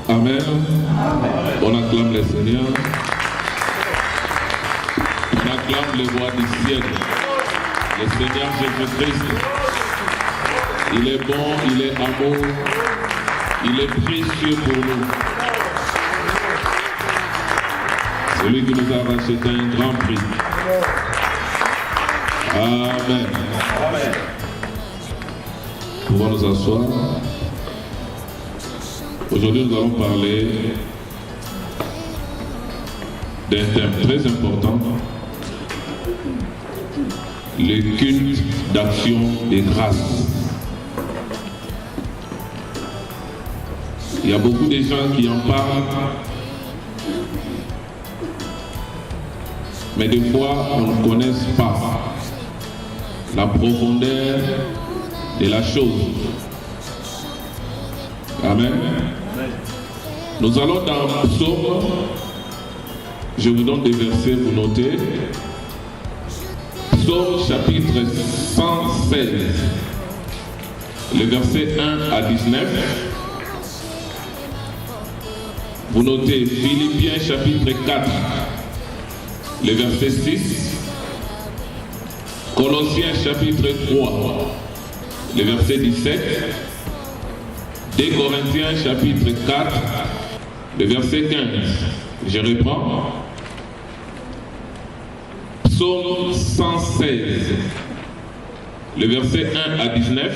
Amen. On acclame le Seigneur. On acclame les voix du ciel. Le Seigneur Jésus-Christ. Il est bon, il est amour, il est précieux pour nous. Celui qui nous a racheté un grand prix. Amen. Amen. Pouvons nous asseoir. Aujourd'hui, nous allons parler d'un thème très important, le culte d'action et grâce. Il y a beaucoup de gens qui en parlent, mais des fois, on ne connaît pas la profondeur de la chose. Amen. Nous allons dans Psaume, je vous donne des versets, vous notez. Psaume chapitre 116, les versets 1 à 19. Vous notez Philippiens chapitre 4, le verset 6. Colossiens chapitre 3, le verset 17. 2 Corinthiens chapitre 4, le verset 15. Je reprends. Psaume 116, le verset 1 à 19.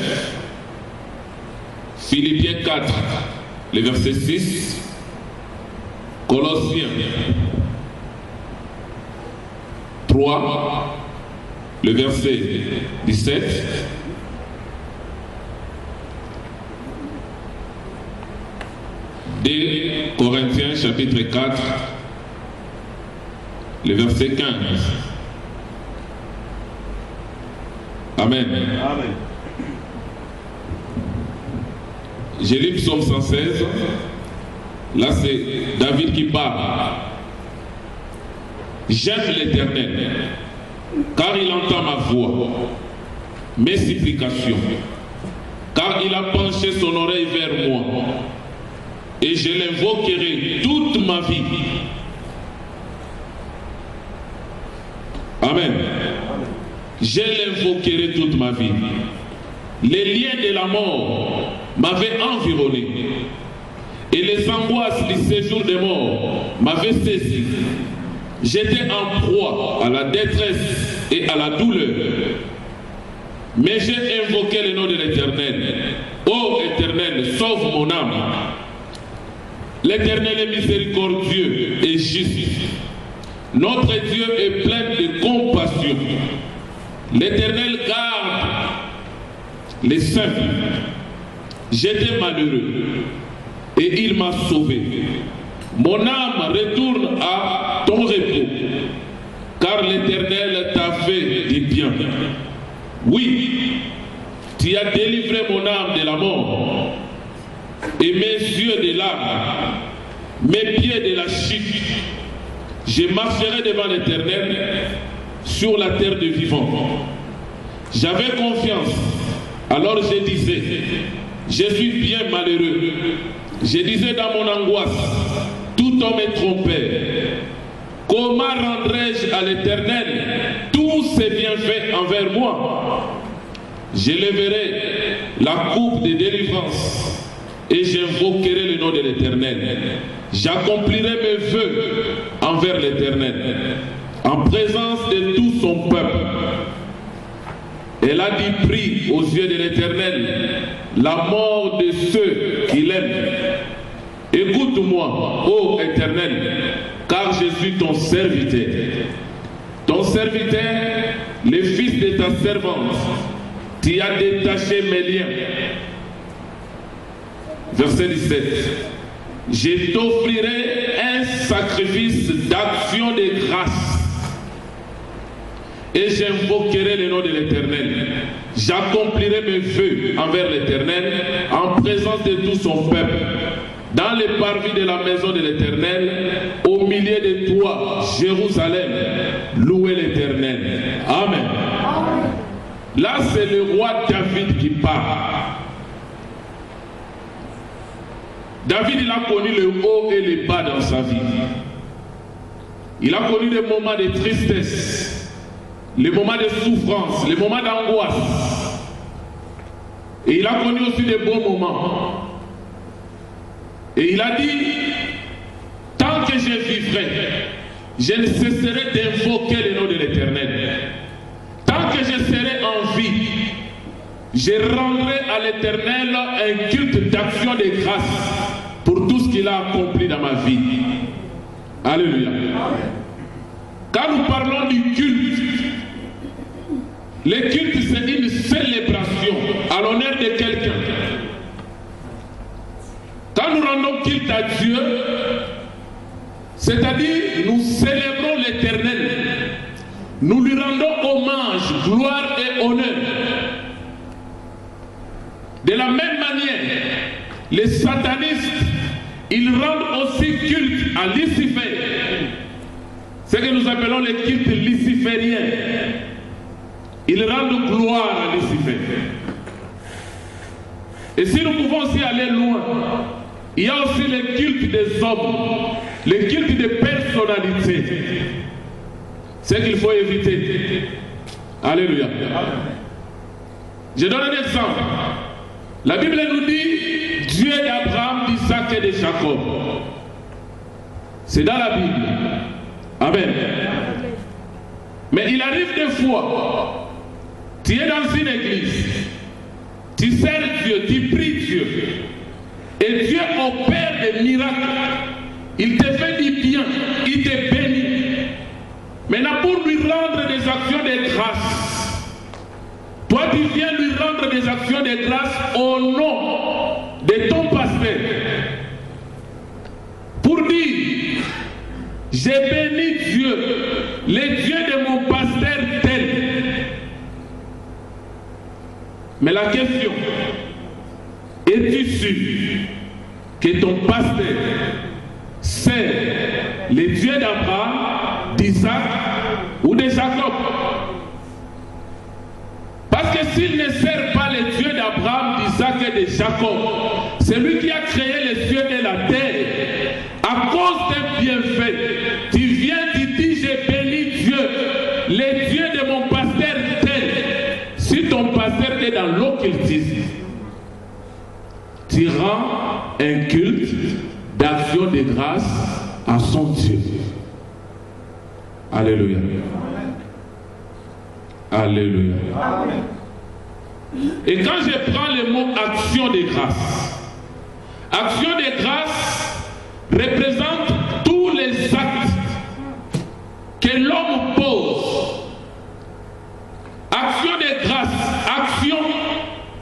Philippiens 4, le verset 6. Colossiens 3, le verset 17. De Corinthiens chapitre 4, le verset 15. Amen. Amen. J'ai lu Psaume 116. Là, c'est David qui parle. J'aime l'Éternel, car il entend ma voix, mes supplications, car il a penché son oreille vers moi, et je l'invoquerai toute ma vie. Amen. Je l'invoquerai toute ma vie. Les liens de la mort m'avaient environné, et les angoisses du séjour des morts m'avaient saisi. J'étais en proie à la détresse et à la douleur. Mais j'ai invoqué le nom de l'Éternel. Ô Éternel, sauve mon âme. L'Éternel est miséricordieux et juste. Notre Dieu est plein de compassion. L'Éternel garde les saints. J'étais malheureux et il m'a sauvé. Mon âme retourne à ton repos, car l'Éternel t'a fait du bien. Oui, tu as délivré mon âme de la mort, et mes yeux de l'âme, mes pieds de la chute. Je marcherai devant l'Éternel sur la terre des vivants. J'avais confiance, alors je disais, je suis bien malheureux. Je disais dans mon angoisse, tout homme est trompé. Comment rendrai-je à l'Éternel tous ses bienfaits envers moi? Je lèverai la coupe de délivrance et j'invoquerai le nom de l'Éternel. J'accomplirai mes vœux envers l'Éternel en présence de tout son peuple. Elle a dit prie aux yeux de l'Éternel la mort de ceux qui l'aiment. Écoute-moi, ô Éternel, car je suis ton serviteur. Ton serviteur, le fils de ta servante, tu as détaché mes liens. Verset 17. Je t'offrirai un sacrifice d'action de grâce et j'invoquerai le nom de l'Éternel. J'accomplirai mes vœux envers l'Éternel en présence de tout son peuple. Dans les parvis de la maison de l'Éternel, au milieu de toi, Jérusalem, louez l'Éternel. Amen. Là, c'est le roi David qui parle. David, il a connu le haut et le bas dans sa vie. Il a connu des moments de tristesse, les moments de souffrance, les moments d'angoisse. Et il a connu aussi des bons moments. Et il a dit, tant que je vivrai, je ne cesserai d'invoquer le nom de l'Éternel. Tant que je serai en vie, je rendrai à l'Éternel un culte d'action de grâce pour tout ce qu'il a accompli dans ma vie. Alléluia. Quand nous parlons du culte, le culte c'est une célébration à l'honneur de quelqu'un. Quand nous rendons culte à Dieu, c'est-à-dire nous célébrons l'Éternel, nous lui rendons hommage, gloire et honneur. De la même manière, les satanistes, ils rendent aussi culte à Lucifer. Ce que nous appelons le culte luciférien. Ils rendent gloire à Lucifer. Et si nous pouvons aussi aller loin, il y a aussi le culte des hommes, le culte des personnalités. C'est ce qu'il faut éviter. Alléluia. Je donne un exemple. La Bible nous dit Dieu d'Abraham, d'Isaac et de Jacob. C'est dans la Bible. Amen. Mais il arrive des fois, tu es dans une église, tu sers Dieu, tu pries Dieu, et Dieu opère des miracles. Il te fait du bien, il te bénit. Maintenant, pour lui rendre des actions de grâce, toi tu viens lui rendre des actions de grâce au nom de ton pasteur. Pour dire, j'ai béni Dieu, le Dieu de mon pasteur tel. Mais la question, es-tu sûr que ton pasteur sert le Dieu d'Abraham, d'Isaac ou de Jacob? Parce que s'il ne sert pas le Dieu d'Abraham, d'Isaac et de Jacob, c'est lui qui a créé les cieux et la terre. À cause d'un bienfait, tu viens, tu dis, j'ai béni Dieu, le Dieu de mon pasteur tel. Si ton pasteur est dans l'occultisme, tu rends un culte d'action de grâce à son Dieu. Alléluia. Alléluia. Et quand je prends le mot action de grâce représente tous les actes que l'homme pose. Action de grâce, action,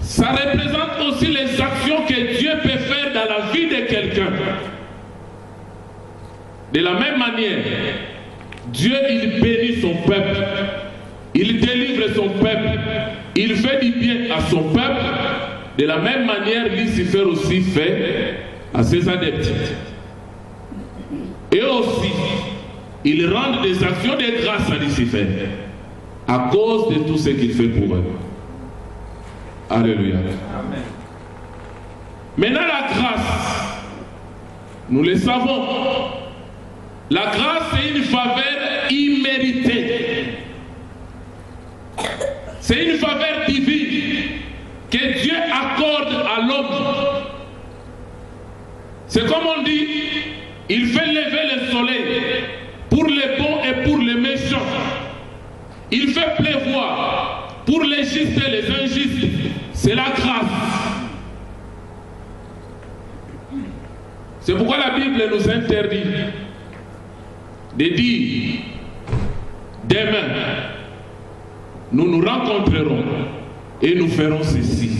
ça représente aussi les actions que Dieu peut faire dans la vie de quelqu'un. De la même manière, Dieu, il bénit son peuple, il délivre son peuple, il fait du bien à son peuple. De la même manière, Lucifer aussi fait à ses adeptes. Et aussi, ils rendent des actions de grâce à Lucifer à cause de tout ce qu'il fait pour eux. Alléluia. Amen. Maintenant, la grâce, nous le savons, la grâce est une faveur imméritée. C'est une faveur divine que Dieu accorde à l'homme. C'est comme on dit, il fait lever le soleil pour les bons et pour les méchants. Il fait pleuvoir pour les justes et les injustes. C'est la grâce. C'est pourquoi la Bible nous interdit de dire demain nous nous rencontrerons et nous ferons ceci.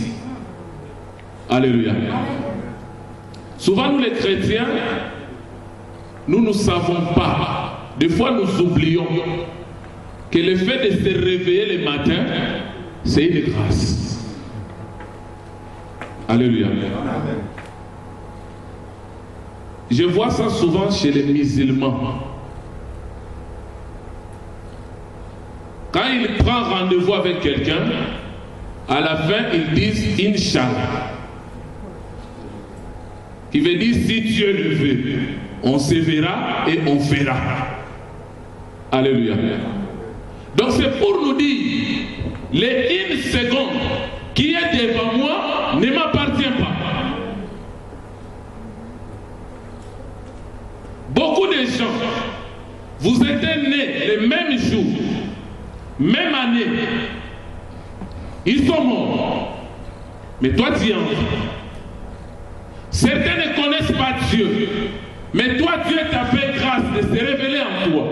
Alléluia. Souvent nous les chrétiens, nous ne savons pas. Des fois nous oublions que le fait de se réveiller le matin, c'est une grâce. Alléluia. Je vois ça souvent chez les musulmans. Quand il prend rendez-vous avec quelqu'un, à la fin, ils disent Inch'Allah. qui veut dire si Dieu le veut, on se verra et on fera. Alléluia. Donc c'est pour nous dire, les 1 seconde qui est devant moi ne m'appartient pas. Beaucoup de gens, vous êtes nés le même jour, même année, ils sont morts. Mais toi tu es en vie. Certains ne connaissent pas Dieu, mais toi Dieu t'a fait grâce de se révéler en toi.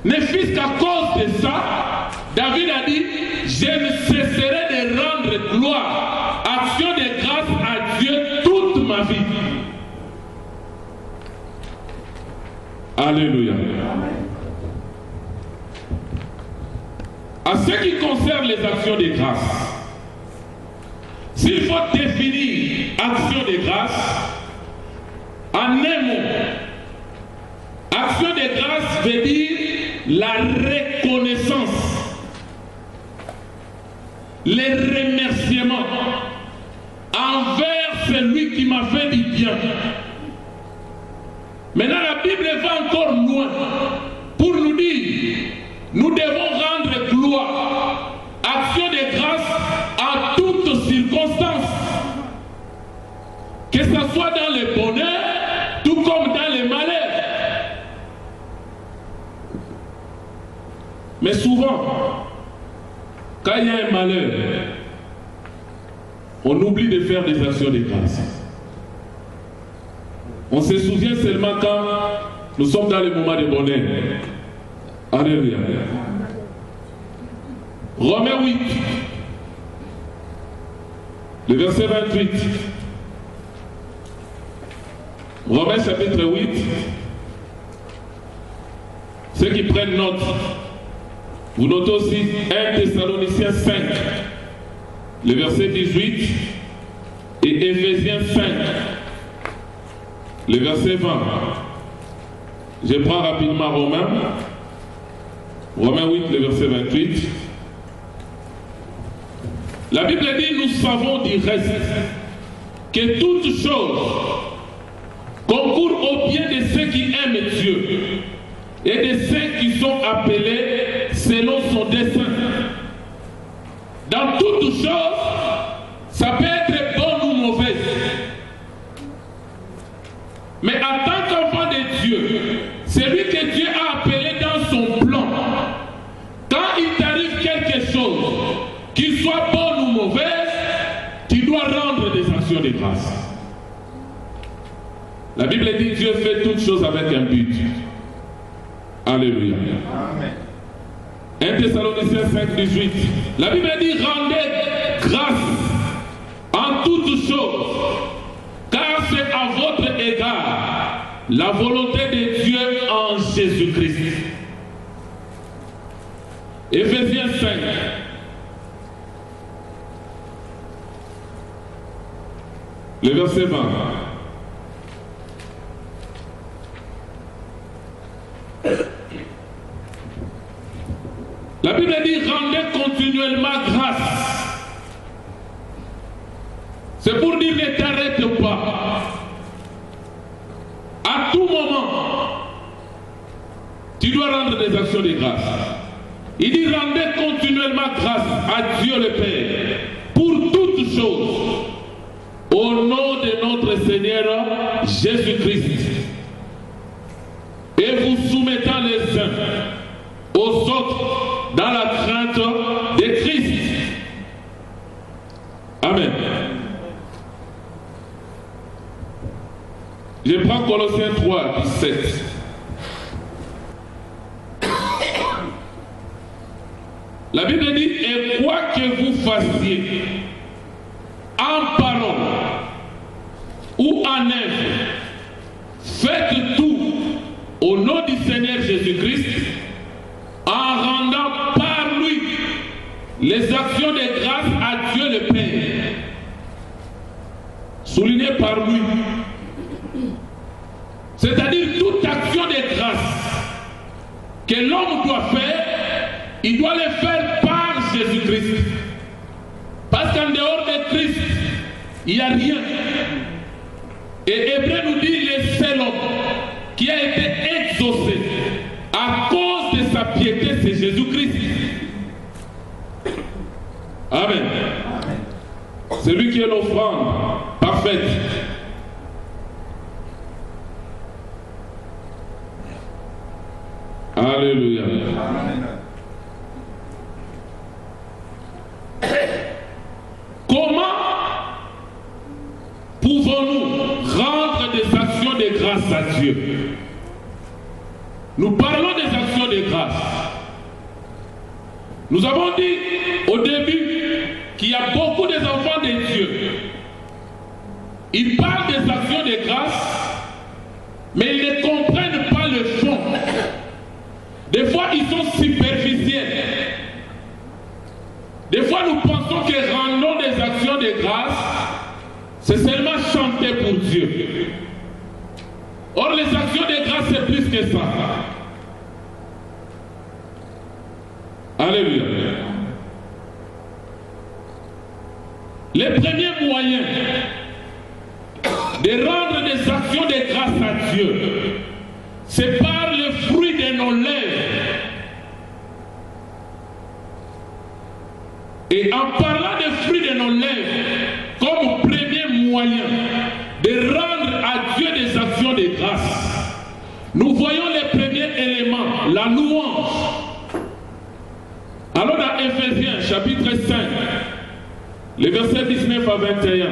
Ne fût-ce qu'à cause de ça, David a dit, je ne cesserai de rendre gloire, action de grâce à Dieu toute ma vie. Alléluia. À ce qui concerne les actions de grâce, s'il faut définir action de grâce, en un mot, action de grâce veut dire la reconnaissance, les remerciements envers celui qui m'a fait du bien. Maintenant, la Bible va encore loin pour nous dire, nous devons rendre gloire, action de grâce à toutes circonstances, que ce soit dans le bonheur, tout comme dans le malheur. Mais souvent, quand il y a un malheur, on oublie de faire des actions de grâce. On se souvient seulement quand nous sommes dans les moments de bonheur. Alléluia. Romains 8, le verset 28. Romains chapitre 8. Ceux qui prennent note, vous notez aussi 1 Thessaloniciens 5, le verset 18, et Éphésiens 5, le verset 20. Je prends rapidement Romains 8, le verset 28. La Bible dit, nous savons du reste que toutes choses concourent au bien de ceux qui aiment Dieu et de ceux qui sont appelés selon son dessein. Dans toutes choses, ça peut être bon ou mauvais. Mais en tant qu'enfant de Dieu, celui que Dieu a appelé dans son plan, quand il t'arrive quelque chose, qu'il soit bon ou mauvais, tu dois rendre des actions de grâce. La Bible dit que Dieu fait toutes choses avec un but. Alléluia. Amen. 1 Thessaloniciens 5, 18. La Bible dit rendez grâce en toutes choses, car c'est à votre égard la volonté de Dieu en Jésus-Christ. Éphésiens 5. Le verset 20. La Bible dit rendez continuellement grâce. C'est pour dire ne t'arrête pas. À tout moment, tu dois rendre des actions de grâce. Il dit rendez continuellement grâce à Dieu le Père pour toutes choses au nom de notre Seigneur Jésus-Christ, et vous soumettant les uns aux autres dans la crainte de Christ. Amen. Je prends Colossiens 3, 17. La Bible dit, et quoi que vous fassiez, en parole ou en œuvre, faites tout au nom du Seigneur Jésus-Christ, en rendant par lui les actions de grâce à Dieu le Père. Souligné par lui. C'est-à-dire toute action de grâce que l'homme doit faire, il doit le faire par Jésus-Christ. Parce qu'en dehors de Christ, il n'y a rien. Et Hébreu nous dit le seul homme qui a été exaucé à cause de sa piété, c'est Jésus-Christ. Amen. C'est lui qui est l'offrande parfaite. Alléluia. Amen. Comment pouvons-nous rendre des actions de grâce à Dieu? Nous parlons des actions de grâce. Nous avons dit au début qu'il y a beaucoup des enfants de Dieu. Ils parlent des actions de grâce, mais ils ne comprennent pas le fond. Des fois, ils sont superficiels. Des fois, nous pensons que rendons des actions de grâce, c'est seulement chanter pour Dieu. Or, les actions de grâce, c'est plus que ça. Alléluia. Le premier moyen de rendre des actions de grâce à Dieu, c'est par le fruit de nos lèvres. Et en parlant des fruits de nos lèvres, comme premier moyen de rendre à Dieu des actions de grâce, nous voyons les premiers éléments, la louange. Alors dans Éphésiens chapitre 5, les versets 19 à 21.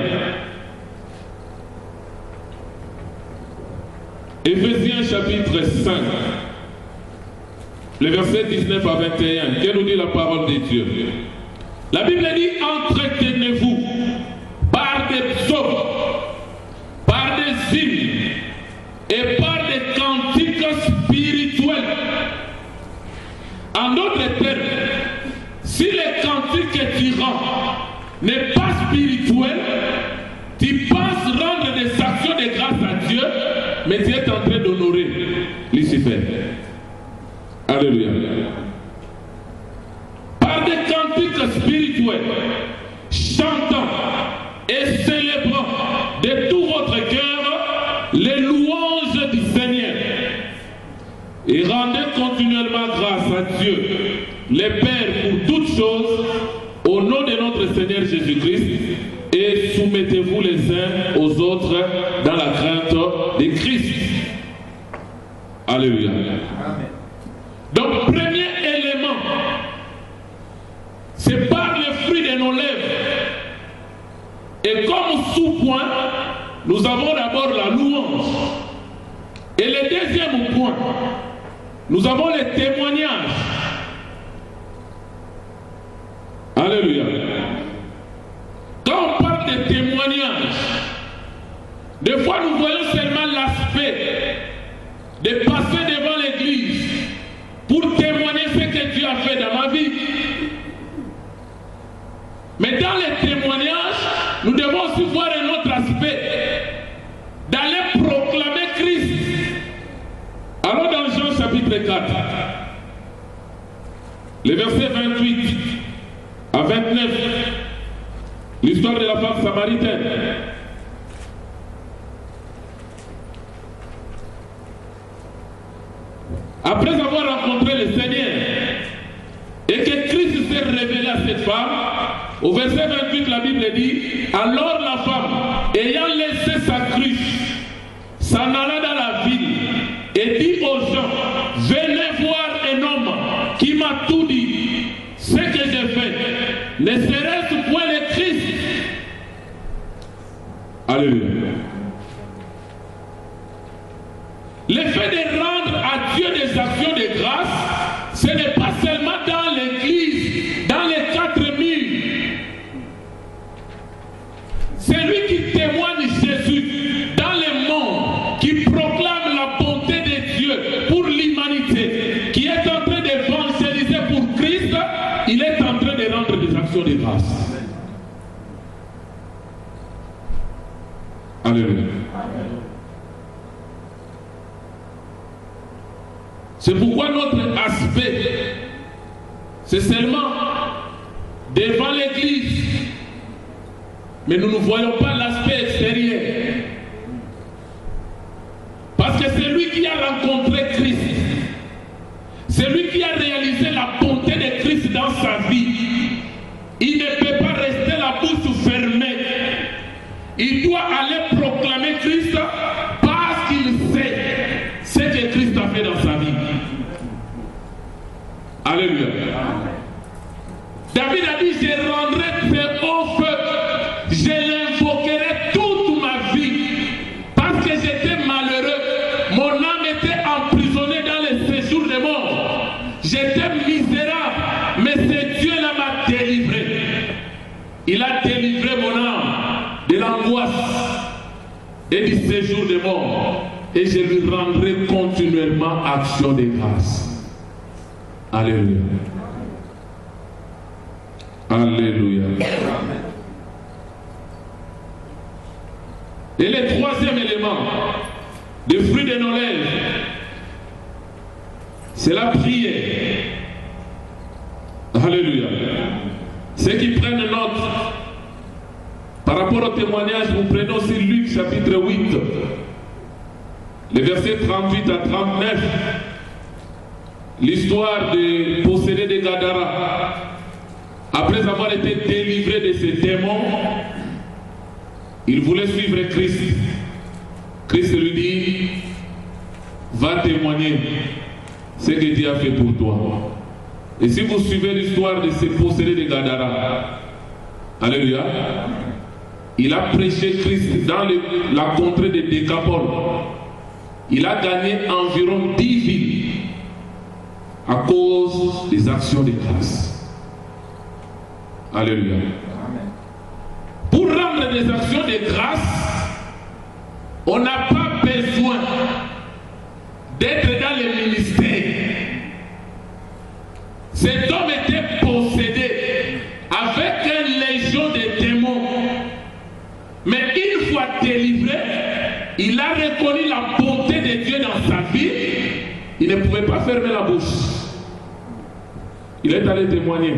Éphésiens chapitre 5, les versets 19 à 21. Que nous dit la parole de Dieu? La Bible dit: entretenez-vous par des psaumes, par des hymnes et par des cantiques spirituels. En d'autres termes, si le cantique que tu rends n'est pas spirituel, tu penses rendre des actions de grâce à Dieu, mais tu es en train d'honorer Lucifer. Alléluia. Par des cantiques spirituels, chantant et célébrant de tout votre cœur les louanges du Seigneur. Et rendez continuellement grâce à Dieu, le Père, pour toutes choses, au nom de notre Seigneur Jésus-Christ, et soumettez-vous les uns aux autres dans la crainte de Christ. Alléluia. Amen. Donc, premier élément, c'est par le fruit de nos lèvres. Et comme sous-point, nous avons d'abord la louange. Et le deuxième point, nous avons les témoignages. Alléluia. Quand on parle de témoignages, des fois nous voyons seulement l'aspect de passer devant l'église pour témoigner ce que Dieu a fait dans ma vie. Mais dans les témoignages, nous devons aussi voir un autre aspect, d'aller proclamer Christ. Alors dans Jean chapitre 4, les versets 28 à 29, l'histoire de la femme samaritaine. Après avoir rencontré le Seigneur et que Christ s'est révélé à cette femme, au verset 28, la Bible dit: alors la femme, ayant laissé sa cruche, s'en alla dans la ville et dit aux gens: venez voir un homme qui m'a tout dit. Ce que j'ai fait, ne serait-ce point le Christ? Alléluia. Le fait de rendre à Dieu des actions de grâce, ce n'est pas seulement dans l'église, dans les quatre murs. C'est lui qui témoigne Jésus dans le monde, qui proclame la bonté de Dieu pour l'humanité, qui est en train d'évangéliser pour Christ. Il est en train de rendre des actions de grâce. Alléluia. C'est pourquoi notre aspect, c'est seulement devant l'église. Mais nous ne voyons pas l'aspect extérieur. que c'est lui qui a rencontré Christ. C'est lui qui a réalisé la bonté de Christ dans sa vie. Il ne peut pas rester la bouche fermée. Il doit aller proclamer Christ parce qu'il sait ce que Christ a fait dans sa vie. Alléluia. David a dit, je rendrai très haut feu. Je l'invoquerai toute ma vie. Parce que j'étais malheureux. Mon âme était emprisonnée dans les séjours de mort. J'étais misérable. Mais ce Dieu-là m'a délivré. Il a délivré mon âme de l'angoisse et du séjour de mort. Et je lui rendrai continuellement action de grâce. Alléluia. Alléluia. Et le troisième élément, le fruit de nos lèvres, c'est la prière. Alléluia. Ceux qui prennent note, par rapport au témoignage, vous prenez aussi Luc chapitre 8, les versets 38 à 39, l'histoire des possédés de Gadara. Après avoir été délivré de ces démons, il voulait suivre Christ. Christ lui dit, va témoigner ce que Dieu a fait pour toi. Et si vous suivez l'histoire de ces possédés de Gadara, alléluia, il a prêché Christ dans la contrée de Décapole. Il a gagné environ 10 villes à cause des actions de grâce. Alléluia. Pour rendre des actions de grâce, on n'a pas besoin d'être dans le ministère. Cet homme était possédé avec une légion de démons. Mais une fois délivré, il a reconnu la bonté de Dieu dans sa vie. Il ne pouvait pas fermer la bouche. Il est allé témoigner.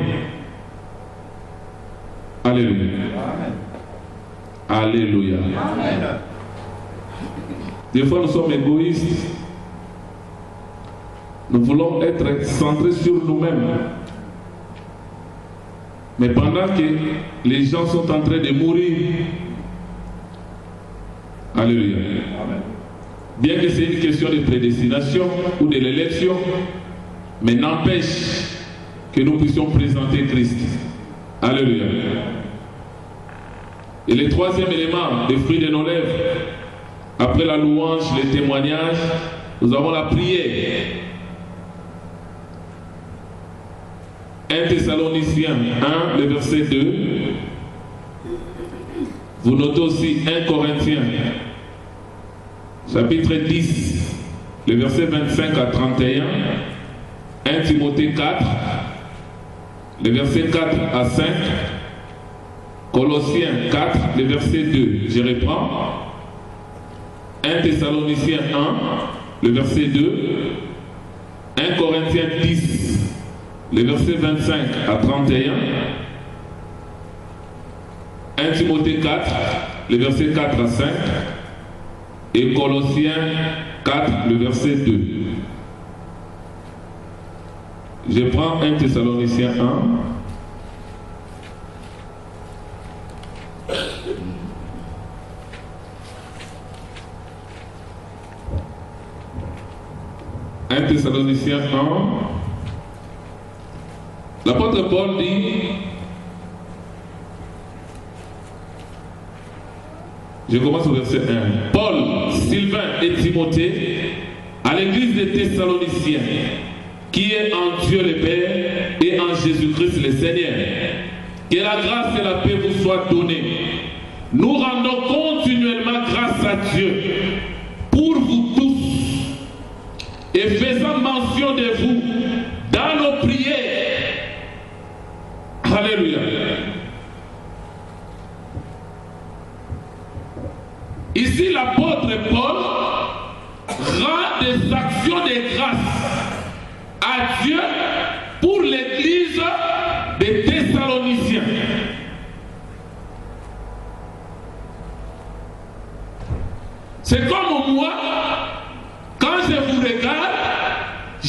Alléluia. Amen. Alléluia. Amen. Des fois, nous sommes égoïstes. Nous voulons être centrés sur nous-mêmes. Mais pendant que les gens sont en train de mourir, alléluia. Amen. Bien que c'est une question de prédestination ou de l'élection, mais n'empêche que nous puissions présenter Christ. Alléluia. Et le troisième élément, les fruits de nos lèvres, après la louange, les témoignages, nous avons la prière. 1 Thessaloniciens 1, le verset 2. Vous notez aussi 1 Corinthiens, chapitre 10, le verset 25 à 31. 1 Timothée 4, le verset 4 à 5. Colossiens 4, le verset 2. Je reprends. 1 Thessaloniciens 1, le verset 2. 1 Corinthiens 10, le verset 25 à 31. 1 Timothée 4, le verset 4 à 5. Et Colossiens 4, le verset 2. Je prends 1 Thessaloniciens 1. Thessaloniciens 1. L'apôtre Paul dit, je commence au verset 1. Paul, Sylvain et Timothée, à l'église des Thessaloniciens, qui est en Dieu le Père et en Jésus-Christ le Seigneur. Que la grâce et la paix vous soient données. Nous rendons continuellement grâce à Dieu pour vous tous et faisant mention de vous dans nos prières. Alléluia. Ici, l'apôtre Paul rend des actions de grâce à Dieu pour l'église des Thessaloniciens. C'est comme moi,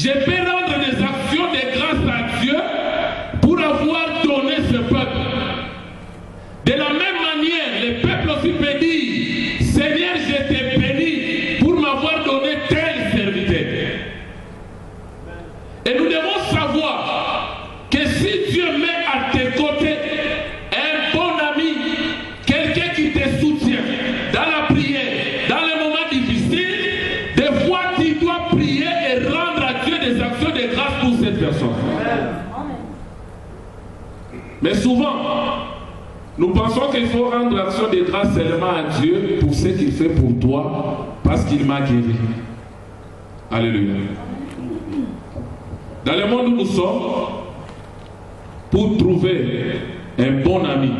je peux rendre des actions de grâce à Dieu pour avoir donné ce peuple. De la même manière, le peuple aussi peut dire, Seigneur, je t'ai béni pour m'avoir donné tel serviteur. Et nous devons savoir que si Dieu met à tes côtés un bon ami, quelqu'un qui te soutient dans la prière, dans les moments difficiles, des fois tu dois prier et rendre à Dieu des actions de grâce pour cette personne. Mais souvent, nous pensons qu'il faut rendre l'action de grâce seulement à Dieu pour ce qu'il fait pour toi, parce qu'il m'a guéri. Alléluia. Dans le monde où nous sommes, pour trouver un bon ami,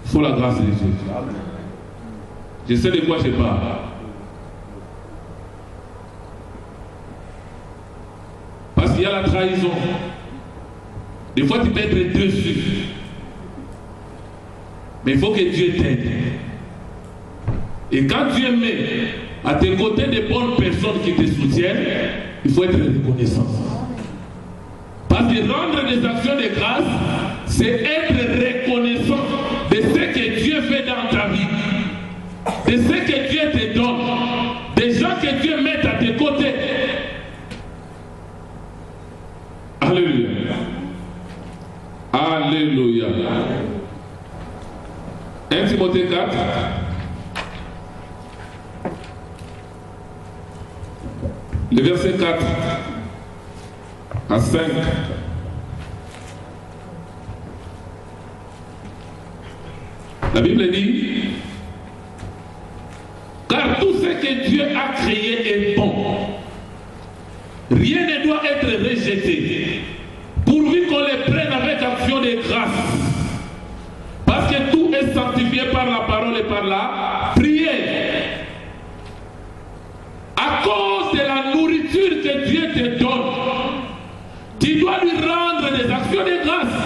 il faut la grâce de Dieu. Je sais de quoi je parle. Parce qu'il y a la trahison. Des fois, tu peux être déçu. Mais il faut que Dieu t'aide. Et quand Dieu met à tes côtés des bonnes personnes qui te soutiennent, il faut être reconnaissant. Parce que rendre des actions de grâce, c'est être reconnaissant de ce que Dieu fait dans ta vie, de ce que Dieu te donne, des gens que Dieu met à tes côtés. Alléluia. Alléluia. 1 Timothée 4. Le verset 4 à 5. La Bible dit, car tout ce que Dieu a créé est bon. Rien ne doit être rejeté, pourvu qu'on les prenne avec action de grâce. Parce que tout est sanctifié par la parole et par la prière. À cause de la nourriture que Dieu te donne, tu dois lui rendre des actions de grâce.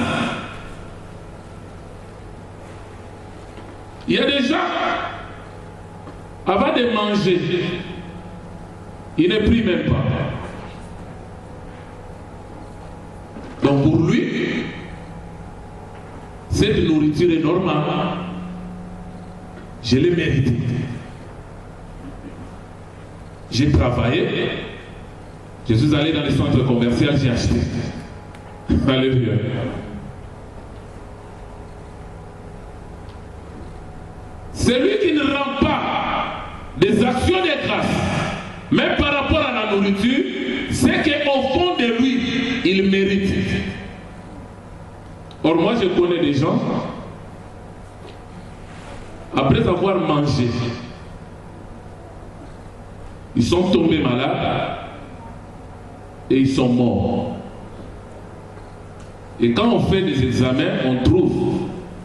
Il y a des gens, avant de manger, ils ne prient même pas. Donc pour lui, cette nourriture est normale. Je l'ai méritée. J'ai travaillé. Je suis allé dans les centres commerciaux, j'ai acheté. Alléluia. Celui qui ne rend pas des actions de grâce, même par rapport à la nourriture, c'est qu'au fond de lui, il mérite. Or, moi, je connais des gens, après avoir mangé, ils sont tombés malades et ils sont morts. Et quand on fait des examens, on trouve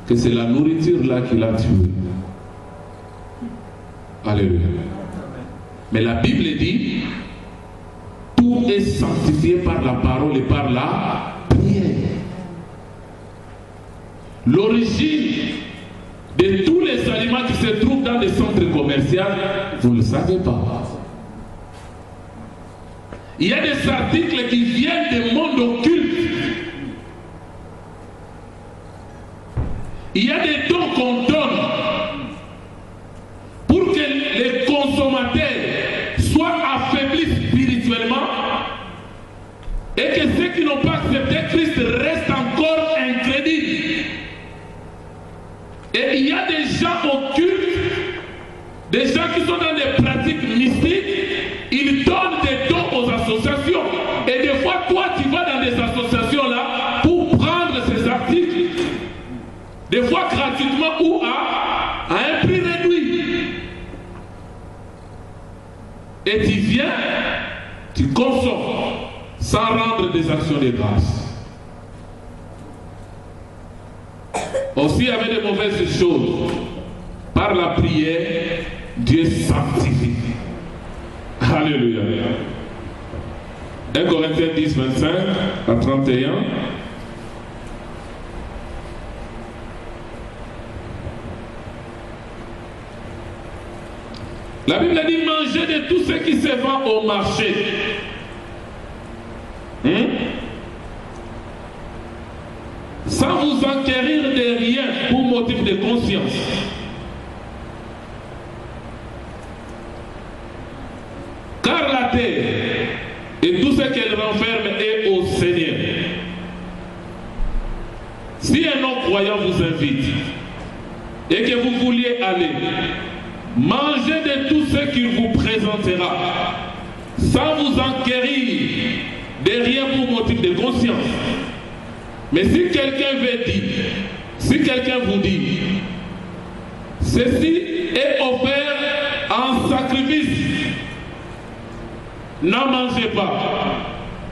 que c'est la nourriture là qui l'a tué. Alléluia. Mais la Bible dit, tout est sanctifié par la parole et par la prière. L'origine de tous les aliments qui se trouvent dans les centres commerciaux, vous ne le savez pas. Il y a des articles qui viennent du monde occulte. Il y a des dons qu'on donne pour que les consommateurs soient affaiblis spirituellement et que ceux qui n'ont pas accepté Christ restent encore incrédules. Et il y a des gens occultes, des gens qui sont dans des pratiques mystiques, ils donnent des dons aux associations. Et des fois, toi, tu vas dans des associations là pour prendre ces articles, des fois gratuitement ou à un prix réduit. Et tu viens, tu consommes sans rendre des actions de grâce. Aussi avec de mauvaises choses, par la prière, Dieu sanctifie. Alléluia. 1 Corinthiens 10, 25 à 31. La Bible dit, mangez de tout ce qui se vend au marché de conscience. Car la terre et tout ce qu'elle renferme est au Seigneur. Si un non-croyant vous invite et que vous vouliez aller, mangez de tout ce qu'il vous présentera, sans vous enquérir de rien pour motif de conscience. Mais si quelqu'un veut dire, si quelqu'un vous dit, ceci est offert en sacrifice, n'en mangez pas,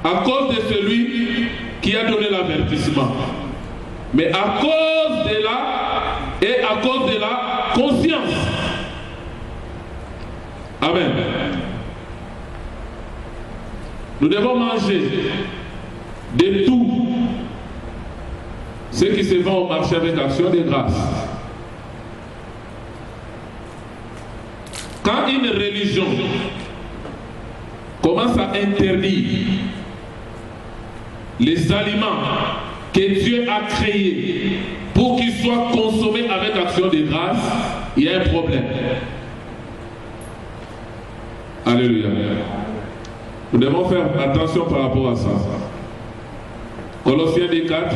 à cause de celui qui a donné l'avertissement, mais à cause de la conscience. Amen. Nous devons manger de tout ce qui se vend au marché avec action de grâce. Quand une religion commence à interdire les aliments que Dieu a créés pour qu'ils soient consommés avec action de grâce, il y a un problème. Alléluia. Nous devons faire attention par rapport à ça. Colossiens 4.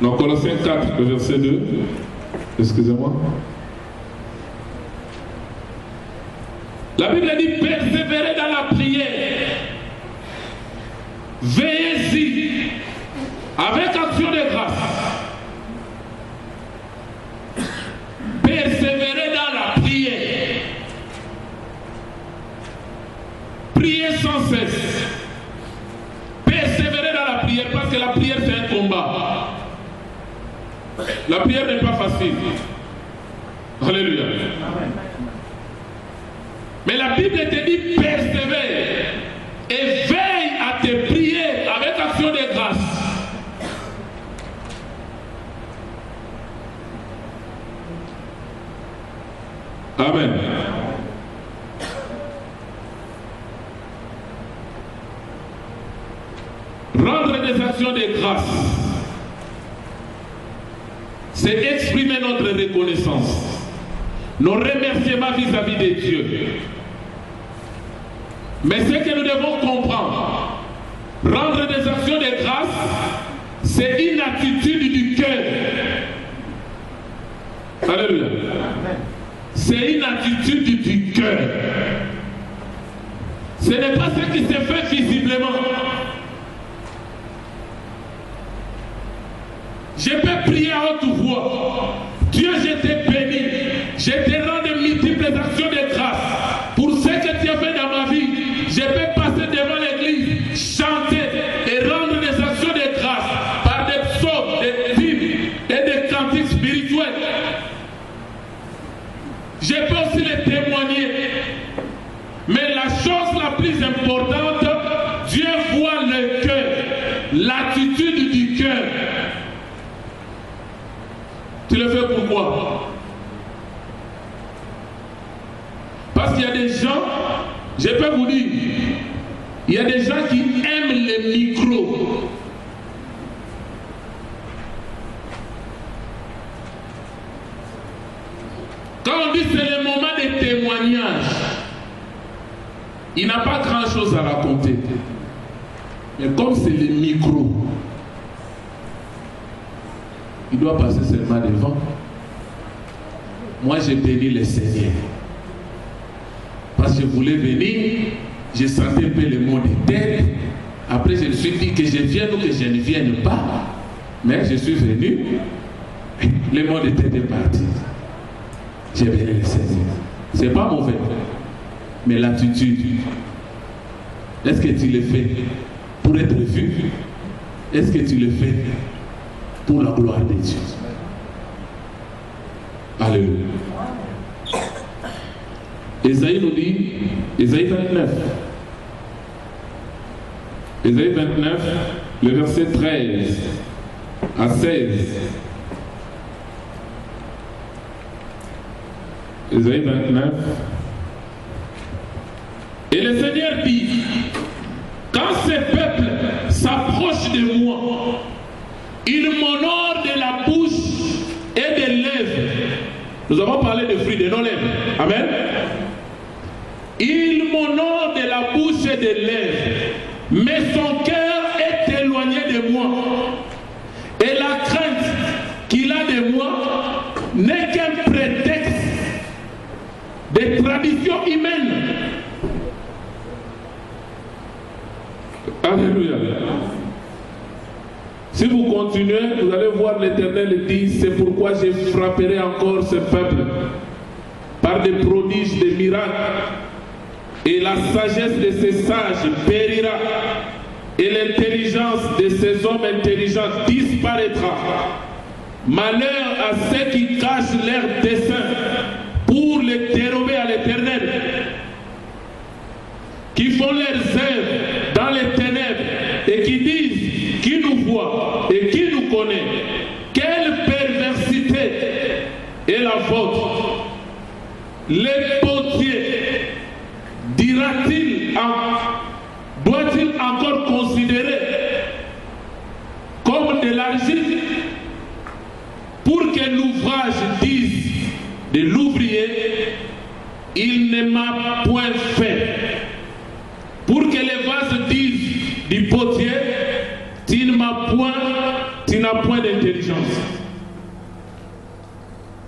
Non, Colossiens 4, le verset 2. Excusez-moi. La Bible dit persévérez dans la prière. Veillez-y avec action de grâce. Persévérez dans la prière. Priez sans cesse. Persévérez dans la prière parce que la prière c'est un combat. La prière n'est pas facile. Alléluia. Mais la Bible te dit persévère et veille à te prier avec action de grâce. Amen. Rendre des actions de grâce, c'est exprimer notre reconnaissance, nos remerciements vis-à-vis de Dieu. Mais ce que nous devons comprendre, rendre des actions de grâce, c'est une attitude du cœur. Alléluia. C'est une attitude du cœur. Ce n'est pas ce qui se fait visiblement. Je peux prier à haute voix. Dieu, je t'ai béni. Je te rends de multiples actions de grâce pour ce que tu as fait dans ma vie. Je peux passer devant l'église, chanter et rendre des actions de grâce par des psaumes, des hymnes et des cantiques spirituels. Je peux aussi les témoigner. Mais la chose la plus importante, Dieu voit le cœur, l'attitude du cœur. Tu le fais pourquoi? Parce qu'il y a des gens, je peux vous dire, il y a des gens qui aiment les micros. Quand on dit c'est le moment de témoignage, il n'a pas grand chose à raconter. Mais comme c'est le micro, il doit passer seulement devant. Moi j'ai béni le Seigneur. Parce que je voulais venir, j'ai senti un peu le mot de tête. Après je me suis dit que je vienne ou que je ne vienne pas. Mais je suis venu, le mot de tête est parti. J'ai béni le Seigneur. C'est pas mauvais. Mais l'attitude, est-ce que tu le fais pour être vu? Est-ce que tu le fais pour la gloire de Dieu? Alléluia. Ésaïe nous dit, Ésaïe 29. Ésaïe 29, le verset 13 à 16. Ésaïe 29, Et le Seigneur dit, quand ce peuple s'approche de moi, il m'honore de la bouche et des lèvres. Nous avons parlé des fruits de nos lèvres. Amen. Il m'honore de la bouche et des lèvres, mais son cœur est éloigné de moi. Et la crainte qu'il a de moi n'est qu'un prétexte des traditions humaines. Alléluia. Si vous continuez, vous allez voir l'Éternel dit, c'est pourquoi je frapperai encore ce peuple par des prodiges, des miracles, et la sagesse de ces sages périra, et l'intelligence de ces hommes intelligents disparaîtra. Malheur à ceux qui cachent leurs desseins pour les dérober à l'Éternel, qui font leurs œuvres dans les ténèbres et qui disent, qui nous voit et qui nous connaît, quelle perversité est la vôtre. Les potiers, dira-t-il, doit-il encore considérer comme de l'argile pour que l'ouvrage dise de l'ouvrier, il ne m'a point fait, pour que les vases disent du potier, tu n'as point d'intelligence.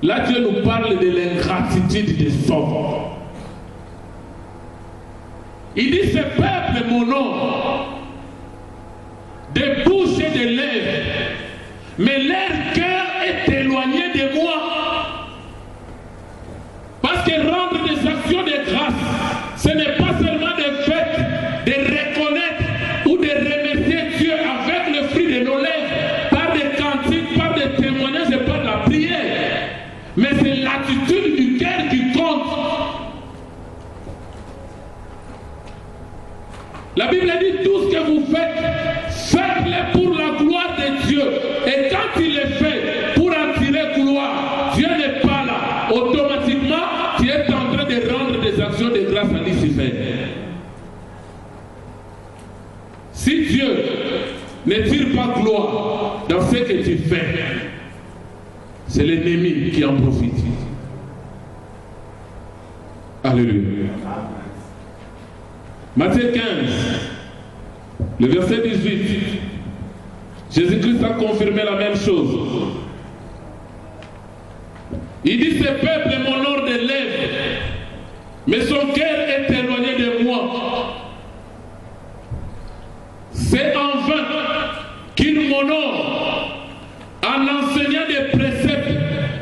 Là, Dieu nous parle de l'ingratitude des hommes. Il dit, ce peuple m'honore de bouche et de lèvres, mais leur cœur est éloigné de moi. Parce que rendre des actions de grâce, ce n'est pas seulement le fait de reconnaître ou de remercier Dieu avec le fruit de nos lèvres, par des cantiques, par des témoignages et par la prière. Mais c'est l'attitude du cœur qui compte. La Bible dit, tout ce que vous faites, faites-le pour la gloire de Dieu. Et quand il est fait pour en tirer gloire, Dieu n'est pas là. Automatiquement, tu es en train de rendre des actions de grâce à Lucifer. Si Dieu ne tire pas gloire dans ce que tu fais, c'est l'ennemi qui en profite. Alléluia. Matthieu 15, le verset 18. Jésus-Christ a confirmé la même chose. Il dit, ce peuple m'honore des lèvres, mais son cœur est éloigné de moi. C'est en vain qu'il m'honore en enseignant des préceptes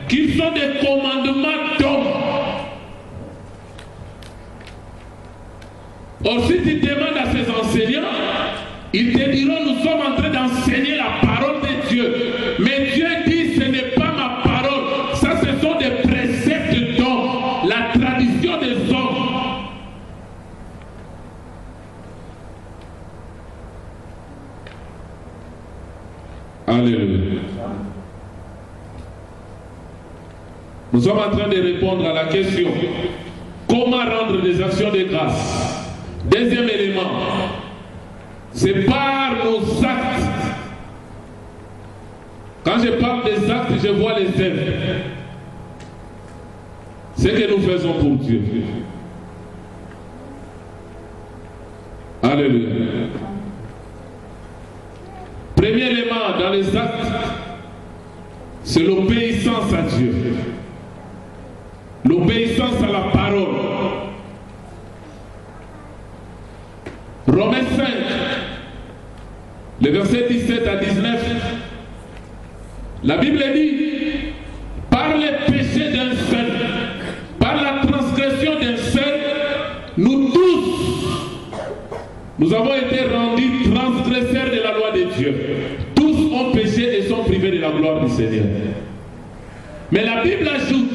qui sont des commandements d'hommes. Or, si tu demandes à ces enseignants, ils te diront, nous sommes en train d'enseigner la parole de Dieu. Mais Dieu dit, ce n'est pas ma parole. Ça, ce sont des préceptes d'hommes, la tradition des hommes. Alléluia. Nous sommes en train de répondre à la question, comment rendre des actions de grâce? Deuxième élément, c'est par nos actes. Quand je parle des actes, je vois les œuvres. Ce que nous faisons pour Dieu. Alléluia. Premier élément dans les actes, c'est l'obéissance à Dieu. L'obéissance à la parole. Romains 5, le verset 17 à 19, la Bible dit, par les péchés d'un seul, par la transgression d'un seul, nous tous, nous avons été rendus transgresseurs de la loi de Dieu. Tous ont péché et sont privés de la gloire du Seigneur. Mais la Bible ajoute,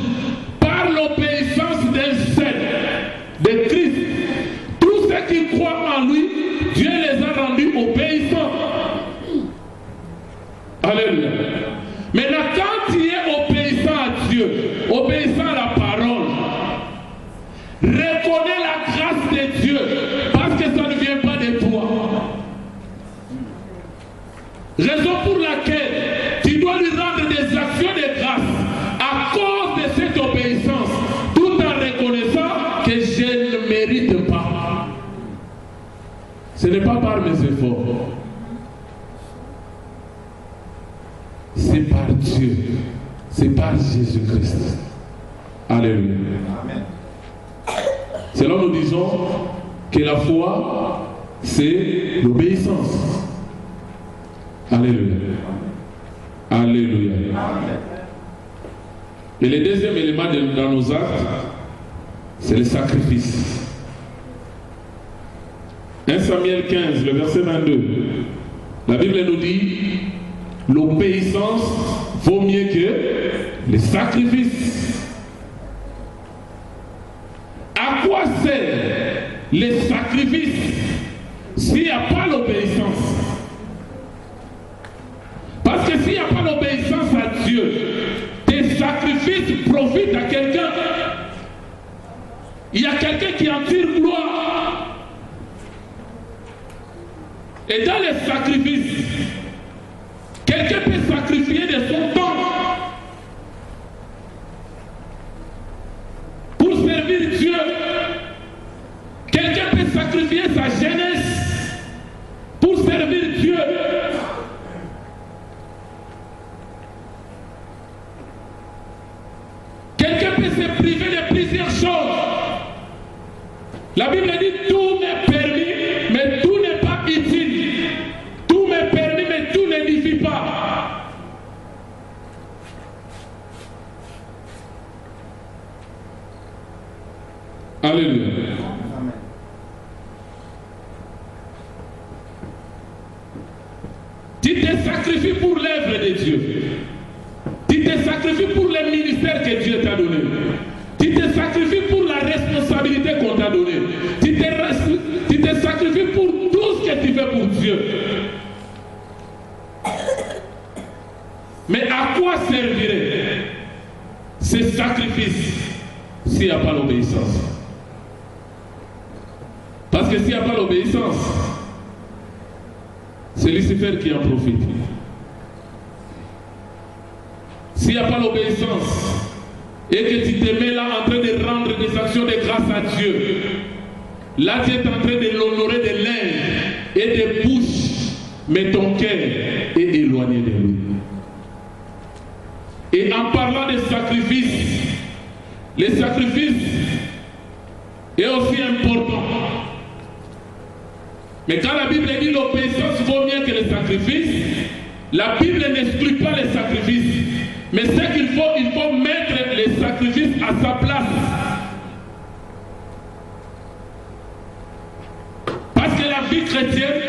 par l'obéissance d'un seul, de Christ, tous ceux qui croient en lui, Dieu les a rendus obéissants. Alléluia. Maintenant, quand tu es obéissant à Dieu, obéissant à la parole, reconnais la grâce de Dieu. Raison pour laquelle tu dois lui rendre des actions de grâce à cause de cette obéissance, tout en reconnaissant que je ne mérite pas. Ce n'est pas par mes efforts. C'est par Dieu. C'est par Jésus-Christ. Alléluia. Amen. C'est là où nous disons que la foi, c'est l'obéissance. Alléluia. Alléluia. Amen. Et le deuxième élément dans nos actes, c'est le sacrifice. 1 Samuel 15, le verset 22. La Bible nous dit, l'obéissance vaut mieux que les sacrifices. À quoi sert les sacrifices s'il n'y a pas l'obéissance? Parce que s'il n'y a pas l'obéissance à Dieu, tes sacrifices profitent à quelqu'un. Il y a quelqu'un qui en tire gloire. Et dans les sacrifices, quelqu'un peut sacrifier de son temps pour servir Dieu. Quelqu'un peut sacrifier sa jeunesse pour servir Dieu. Quelqu'un peut se priver de plusieurs choses. La Bible dit tout m'est permis, mais tout n'est pas utile. Tout m'est permis, mais tout n'édifie pas. Alléluia. Amen. Tu te sacrifies pour l'œuvre de Dieu. Tu te sacrifies pour le ministère que Dieu t'a donné. Tu te sacrifies pour la responsabilité qu'on t'a donnée. Tu te sacrifies pour tout ce que tu fais pour Dieu. Mais à quoi servirait ce sacrifice s'il n'y a pas l'obéissance? Parce que s'il n'y a pas l'obéissance, c'est Lucifer qui en profite. S'il n'y a pas l'obéissance et que tu te mets là en train de rendre des actions de grâce à Dieu, là tu es en train de l'honorer de lèvres et de bouche, mais ton cœur est éloigné de lui. Et en parlant des sacrifices, les sacrifices est aussi important. Mais quand la Bible dit l'obéissance vaut mieux que les sacrifices, la Bible n'exclut pas les sacrifices. Mais ce qu'il faut, il faut mettre les sacrifices à sa place. Parce que la vie chrétienne,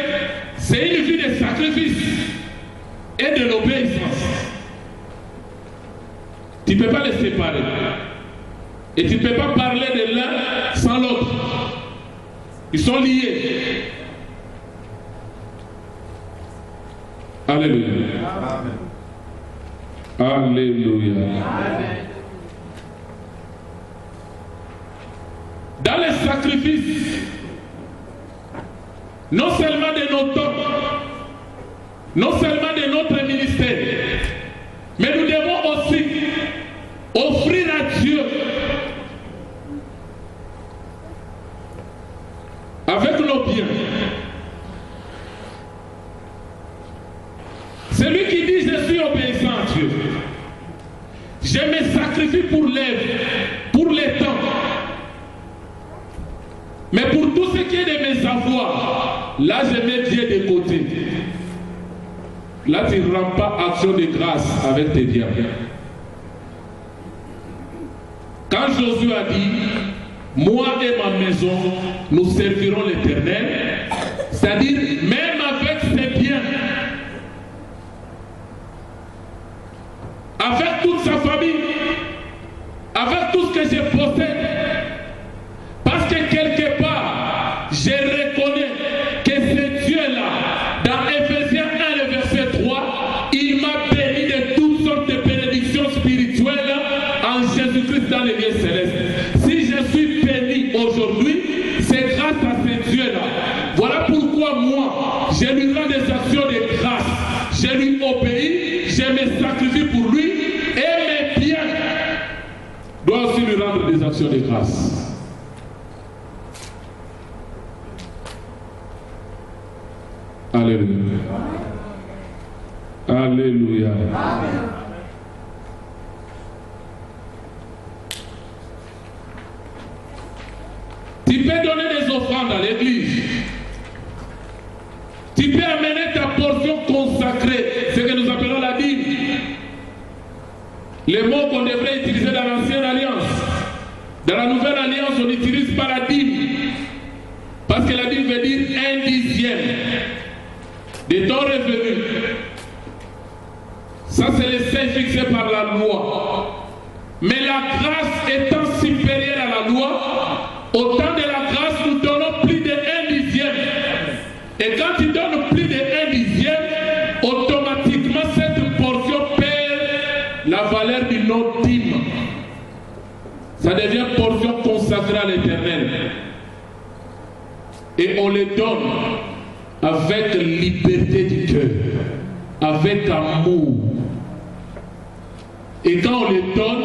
c'est une vie de sacrifice et de l'obéissance. Tu ne peux pas les séparer. Et tu ne peux pas parler de l'un sans l'autre. Ils sont liés. Alléluia. Amen. Alléluia. Amen. Dans les sacrifices, non seulement de nos temps, non seulement de notre ministère, mais nous devons aussi offrir à Dieu avec nos biens. Celui qui dit je suis obéissant à Dieu, je me sacrifie pour l'œuvre, pour les temps, mais pour tout ce qui est de mes avoirs, là je mets Dieu de côté. Là tu ne rends pas action de grâce avec tes biens. Quand Josué a dit moi et ma maison nous servirons l'Éternel, c'est-à-dire même avec ses biens, avec toute sa famille, avec tout ce que je possède, parce que quelque part je reconnais que ce Dieu-là, dans Ephésiens 1 le verset 3, il m'a béni de toutes sortes de bénédictions spirituelles en Jésus-Christ dans les lieux célestes. Si je suis béni aujourd'hui, c'est grâce à ce Dieu-là. Voilà pourquoi moi, je lui rends des actions de grâce. Je d'action de grâce. Alléluia. Alléluia. Amen. Tu peux donner des offrandes à l'église. Tu peux amener ta portion consacrée, ce que nous appelons la dîme. Les mots qu'on devrait utiliser dans l'ancienne alliance. Dans la nouvelle alliance, on n'utilise pas la dîme. Parce que la dîme veut dire 1/10 de ton revenu. Ça, c'est le seuil fixé par la loi. Mais la grâce étant supérieure à la loi, au temps de la grâce, nous donnons plus de 1/10. Et quand tu donnes plus de 1/10, automatiquement cette portion perd la valeur d'une autre dîme. Ça devient portion consacrée à l'Éternel. Et on les donne avec liberté du cœur, avec amour. Et quand on les donne,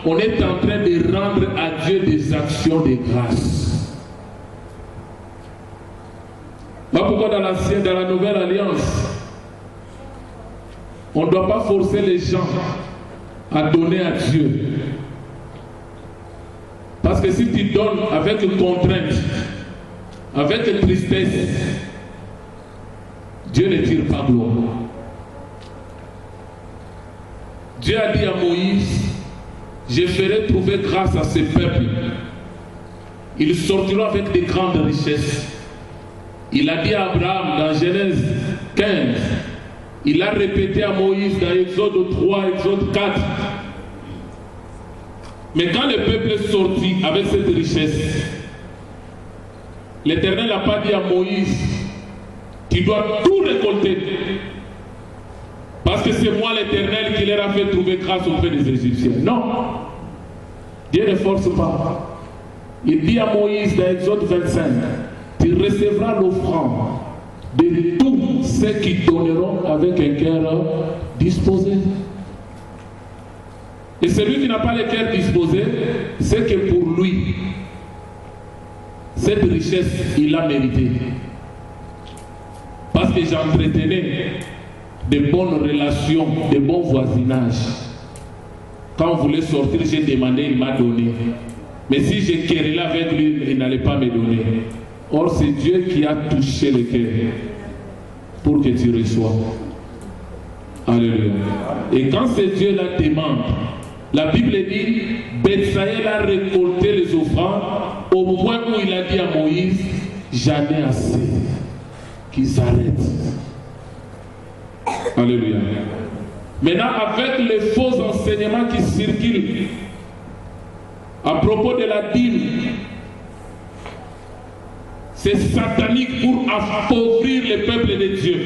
on est en train de rendre à Dieu des actions de grâce. Voilà pourquoi dans la nouvelle alliance, on ne doit pas forcer les gens à donner à Dieu. Parce que si tu donnes avec contrainte, avec tristesse, Dieu ne tire pas gloire. Dieu a dit à Moïse, je ferai trouver grâce à ce peuple. Ils sortiront avec de grandes richesses. Il a dit à Abraham dans Genèse 15, il a répété à Moïse dans Exode 3, Exode 4. Mais quand le peuple est sorti avec cette richesse, l'Éternel n'a pas dit à Moïse, tu dois tout récolter. Parce que c'est moi l'Éternel qui leur a fait trouver grâce auprès des Égyptiens. Non. Dieu ne force pas. Il dit à Moïse dans Exode 25, tu recevras l'offrande de tous ceux qui donneront avec un cœur disposé. Et celui qui n'a pas le cœur disposé, c'est que pour lui, cette richesse, il l'a méritée. Parce que j'entretenais de bonnes relations, de bons voisinages. Quand on voulait sortir, j'ai demandé, il m'a donné. Mais si j'ai querellé avec lui, il n'allait pas me donner. Or, c'est Dieu qui a touché le cœur pour que tu reçoives. Alléluia. Et quand c'est Dieu la demande, la Bible dit, Bethsaïl a récolté les offrandes au point où il a dit à Moïse, j'en ai assez, qu'il s'arrête. Alléluia. Maintenant, avec les faux enseignements qui circulent à propos de la dîme, c'est satanique pour appauvrir le peuple de Dieu.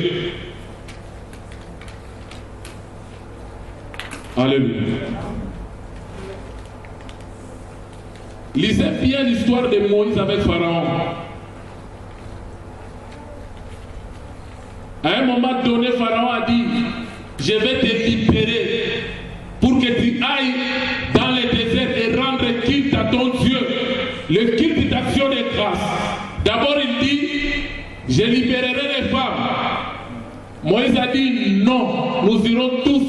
Alléluia. Lisez bien l'histoire de Moïse avec Pharaon. À un moment donné, Pharaon a dit, je vais te libérer pour que tu ailles dans le désert et rendre culte à ton Dieu, le culte d'action de grâce. D'abord il dit, je libérerai les femmes. Moïse a dit, non, nous irons tous.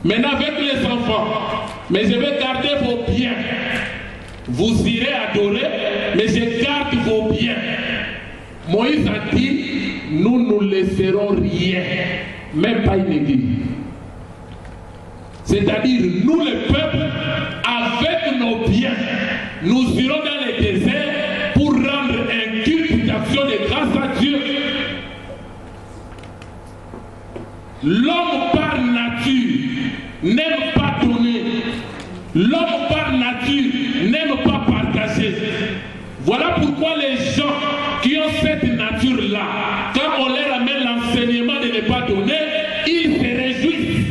Maintenant avec les enfants, mais je vais garder vos biens. Vous irez adorer, mais je garde vos biens. Moïse a dit, nous ne laisserons rien, même pas une église. C'est-à-dire, nous le peuple, avec nos biens, nous irons dans le désert pour rendre un culte d'action de grâce à Dieu. L'homme par nature n'aime pas donner. L'homme par nature n'aime pas partager. Voilà pourquoi les gens qui ont cette nature-là, quand on leur amène l'enseignement de ne pas donner, ils se réjouissent.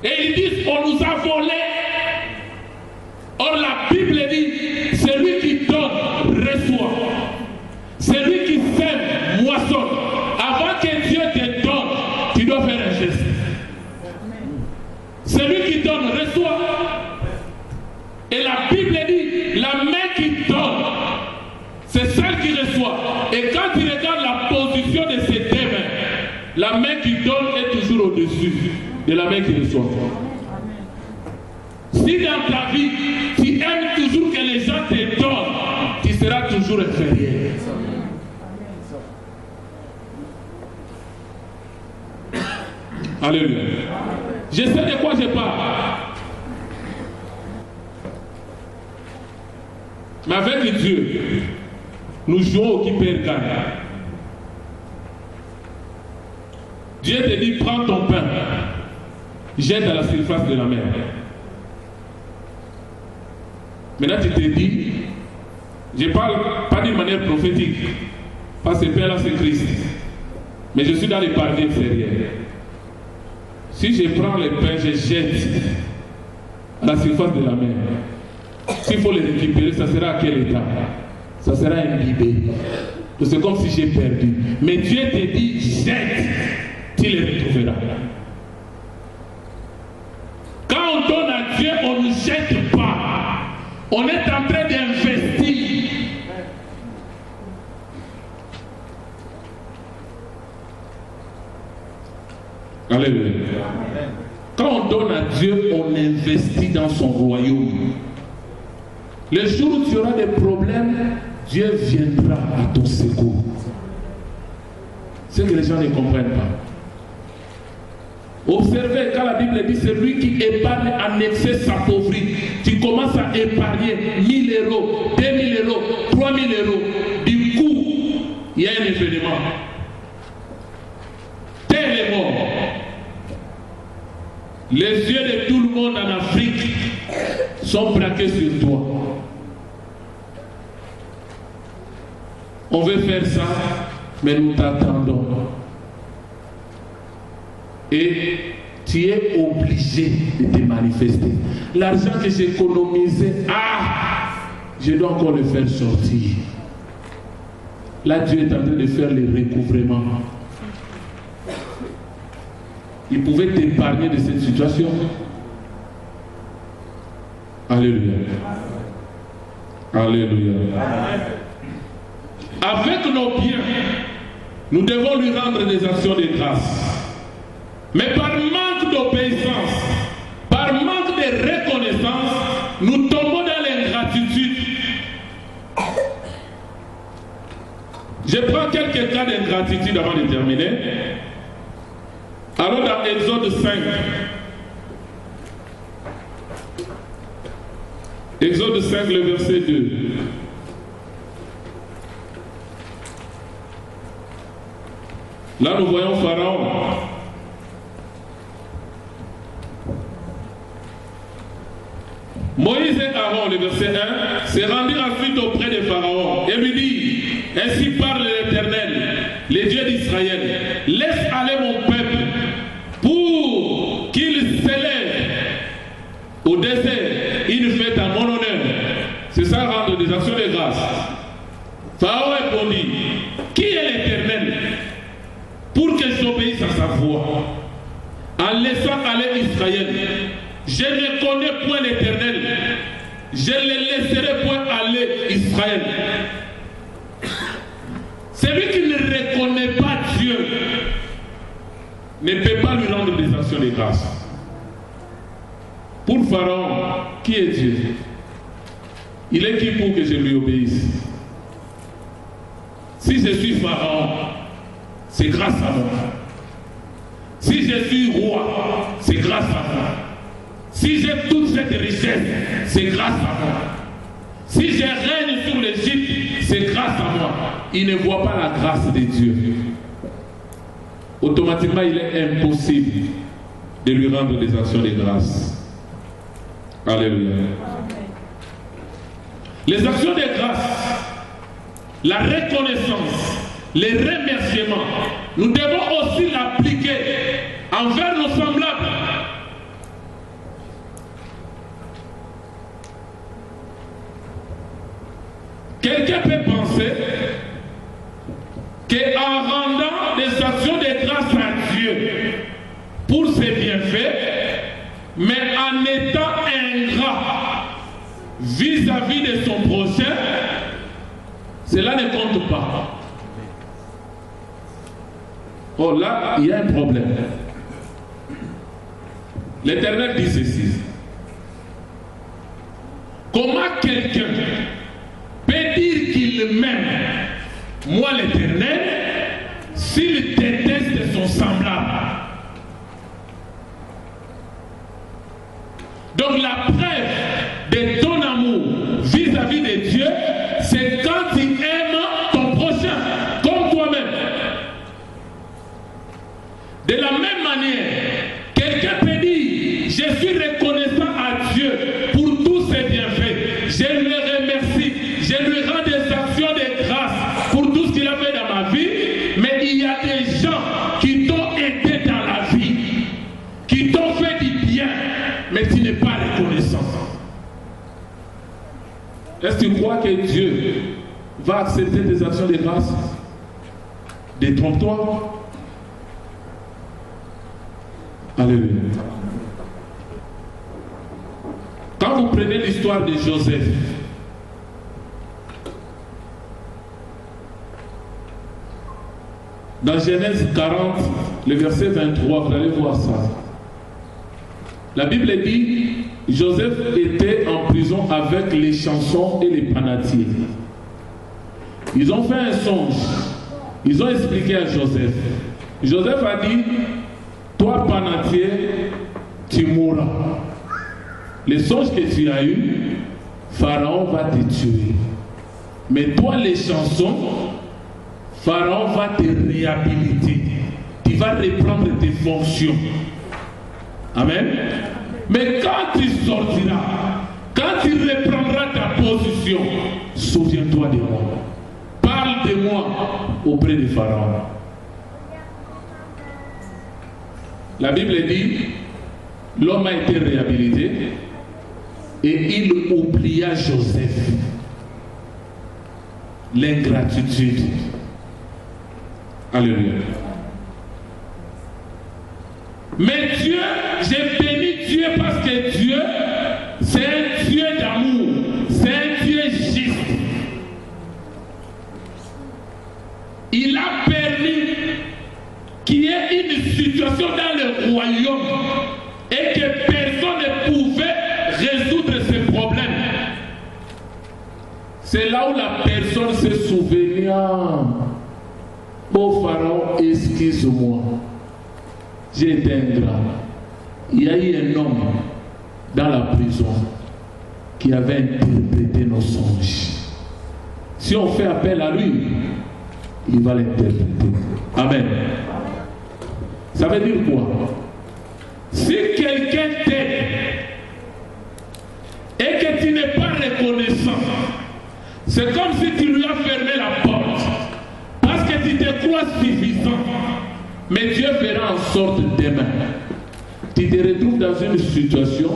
Et ils disent, on nous a volé. Or la Bible dit, celui qui donne, reçoit. Celui qui sème, moissonne. Avant que Dieu te donne, tu dois faire un geste. Celui qui donne, reçoit. celle qui reçoit. Et quand tu regardes la position de ces deux mains, la main qui donne est toujours au-dessus de la main qui reçoit. Si dans ta vie, tu aimes toujours que les gens te donnent, tu seras toujours inférieur. Alléluia. Je sais de quoi je parle. Mais avec Dieu, nous jouons au qui perd gagne. Dieu te dit, prends ton pain, jette à la surface de la mer. Maintenant tu te dis, je parle pas d'une manière prophétique, parce que ce pain là c'est Christ. Mais je suis dans les parties inférieures. Si je prends le pain, je jette à la surface de la mer. S'il faut les récupérer, ça sera à quel état? Ça sera imbibé. C'est comme si j'ai perdu. Mais Dieu te dit, jette, tu les retrouveras. Quand on donne à Dieu, on ne jette pas. On est en train d'investir. Alléluia. Quand on donne à Dieu, on investit dans son royaume. Le jour où tu auras des problèmes, Dieu viendra à ton secours. C'est que les gens ne comprennent pas. Observez quand la Bible dit celui qui épargne en excès s'appauvrit. Tu commences à épargner 1000 euros, 2000 euros, 3000 euros. Du coup, il y a un événement. Tel est mort. Les yeux de tout le monde en Afrique sont braqués sur toi. On veut faire ça, mais nous t'attendons. Et tu es obligé de te manifester. L'argent que j'ai économisé, je dois encore le faire sortir. Là, Dieu est en train de faire le recouvrement. Il pouvait t'épargner de cette situation. Alléluia. Alléluia. Avec nos biens, nous devons lui rendre des actions de grâce. Mais par manque d'obéissance, par manque de reconnaissance, nous tombons dans l'ingratitude. Je prends quelques cas d'ingratitude avant de terminer. Alors dans Exode 5, Exode 5, le verset 2. Là nous voyons Pharaon. Moïse et Aaron, le verset 1, se rendirent ensuite auprès de Pharaon et lui dit, ainsi parle l'Éternel, le Dieu d'Israël, laisse aller mon peuple pour qu'il s'élève au désert une fête à mon honneur. C'est ça, rendre des actions de grâce. Pharaon répondit, qui est l'Éternel pour que j'obéisse à sa voix en laissant aller Israël? Je ne connais point l'Éternel. Je ne laisserai point aller Israël. Celui qui ne reconnaît pas Dieu ne peut pas lui rendre des actions de grâce. Pour Pharaon, qui est Dieu? Il est qui pour que je lui obéisse? Si je suis Pharaon, c'est grâce à moi. Si je suis roi, c'est grâce à moi. Si j'ai toute cette richesse, c'est grâce à moi. Si je règne sur l'Égypte, c'est grâce à moi. Il ne voit pas la grâce de Dieu. Automatiquement, il est impossible de lui rendre des actions de grâce. Alléluia. Les actions de grâce, la reconnaissance, les remerciements, nous devons aussi l'appliquer envers nos semblables. Quelqu'un peut penser qu'en rendant des actions de grâce à Dieu pour ses bienfaits, mais en étant ingrat vis-à-vis de son prochain, Cela ne compte pas. Oh là, il y a un problème. L'Éternel dit ceci. Comment quelqu'un peut dire qu'il m'aime, moi l'Éternel, s'il déteste son semblable? Donc la preuve de ton amour vis-à-vis de Dieu, c'est quand tu aimes ton prochain comme toi-même. De la même manière, quelqu'un peut dire, je suis reconnaissant à Dieu pour tous ses bienfaits. Je lui remercie, je lui rends des actions de grâce pour tout ce qu'il a fait dans ma vie. Mais il y a des gens qui t'ont aidé dans la vie, qui t'ont fait du bien, mais tu n'es pas reconnaissant. Est-ce que tu crois que Dieu va accepter des actions de grâce? Détrompe-toi. Alléluia. Quand vous prenez l'histoire de Joseph, dans Genèse 40, le verset 23, vous allez voir ça. La Bible dit, Joseph était en prison avec les chansons et les panatiers. Ils ont fait un songe. Ils ont expliqué à Joseph. Joseph a dit, toi panatier, tu mourras. Le songe que tu as eu, Pharaon va te tuer. Mais toi les chansons, Pharaon va te réhabiliter. Tu vas reprendre tes fonctions. Amen. Mais quand tu sortiras, quand tu reprendras ta position, souviens-toi de moi. Parle de moi auprès de Pharaon. La Bible dit, l'homme a été réhabilité et il oublia Joseph. L'ingratitude. Alléluia. Mais Dieu, j'ai béni Dieu parce que Dieu, c'est un Dieu d'amour, c'est un Dieu juste. Il a permis qu'il y ait une situation dans le royaume et que personne ne pouvait résoudre ces problèmes. C'est là où la personne se souvient. Oh Pharaon, excuse-moi. J'ai été ingrat. Il y a eu un homme dans la prison qui avait interprété nos songes. Si on fait appel à lui, il va l'interpréter. Amen. Ça veut dire quoi? Si quelqu'un t'aide et que tu n'es pas reconnaissant, c'est comme si tu lui as fermé la porte parce que tu te crois suffisant. Mais Dieu fera en sorte demain. Tu te retrouves dans une situation,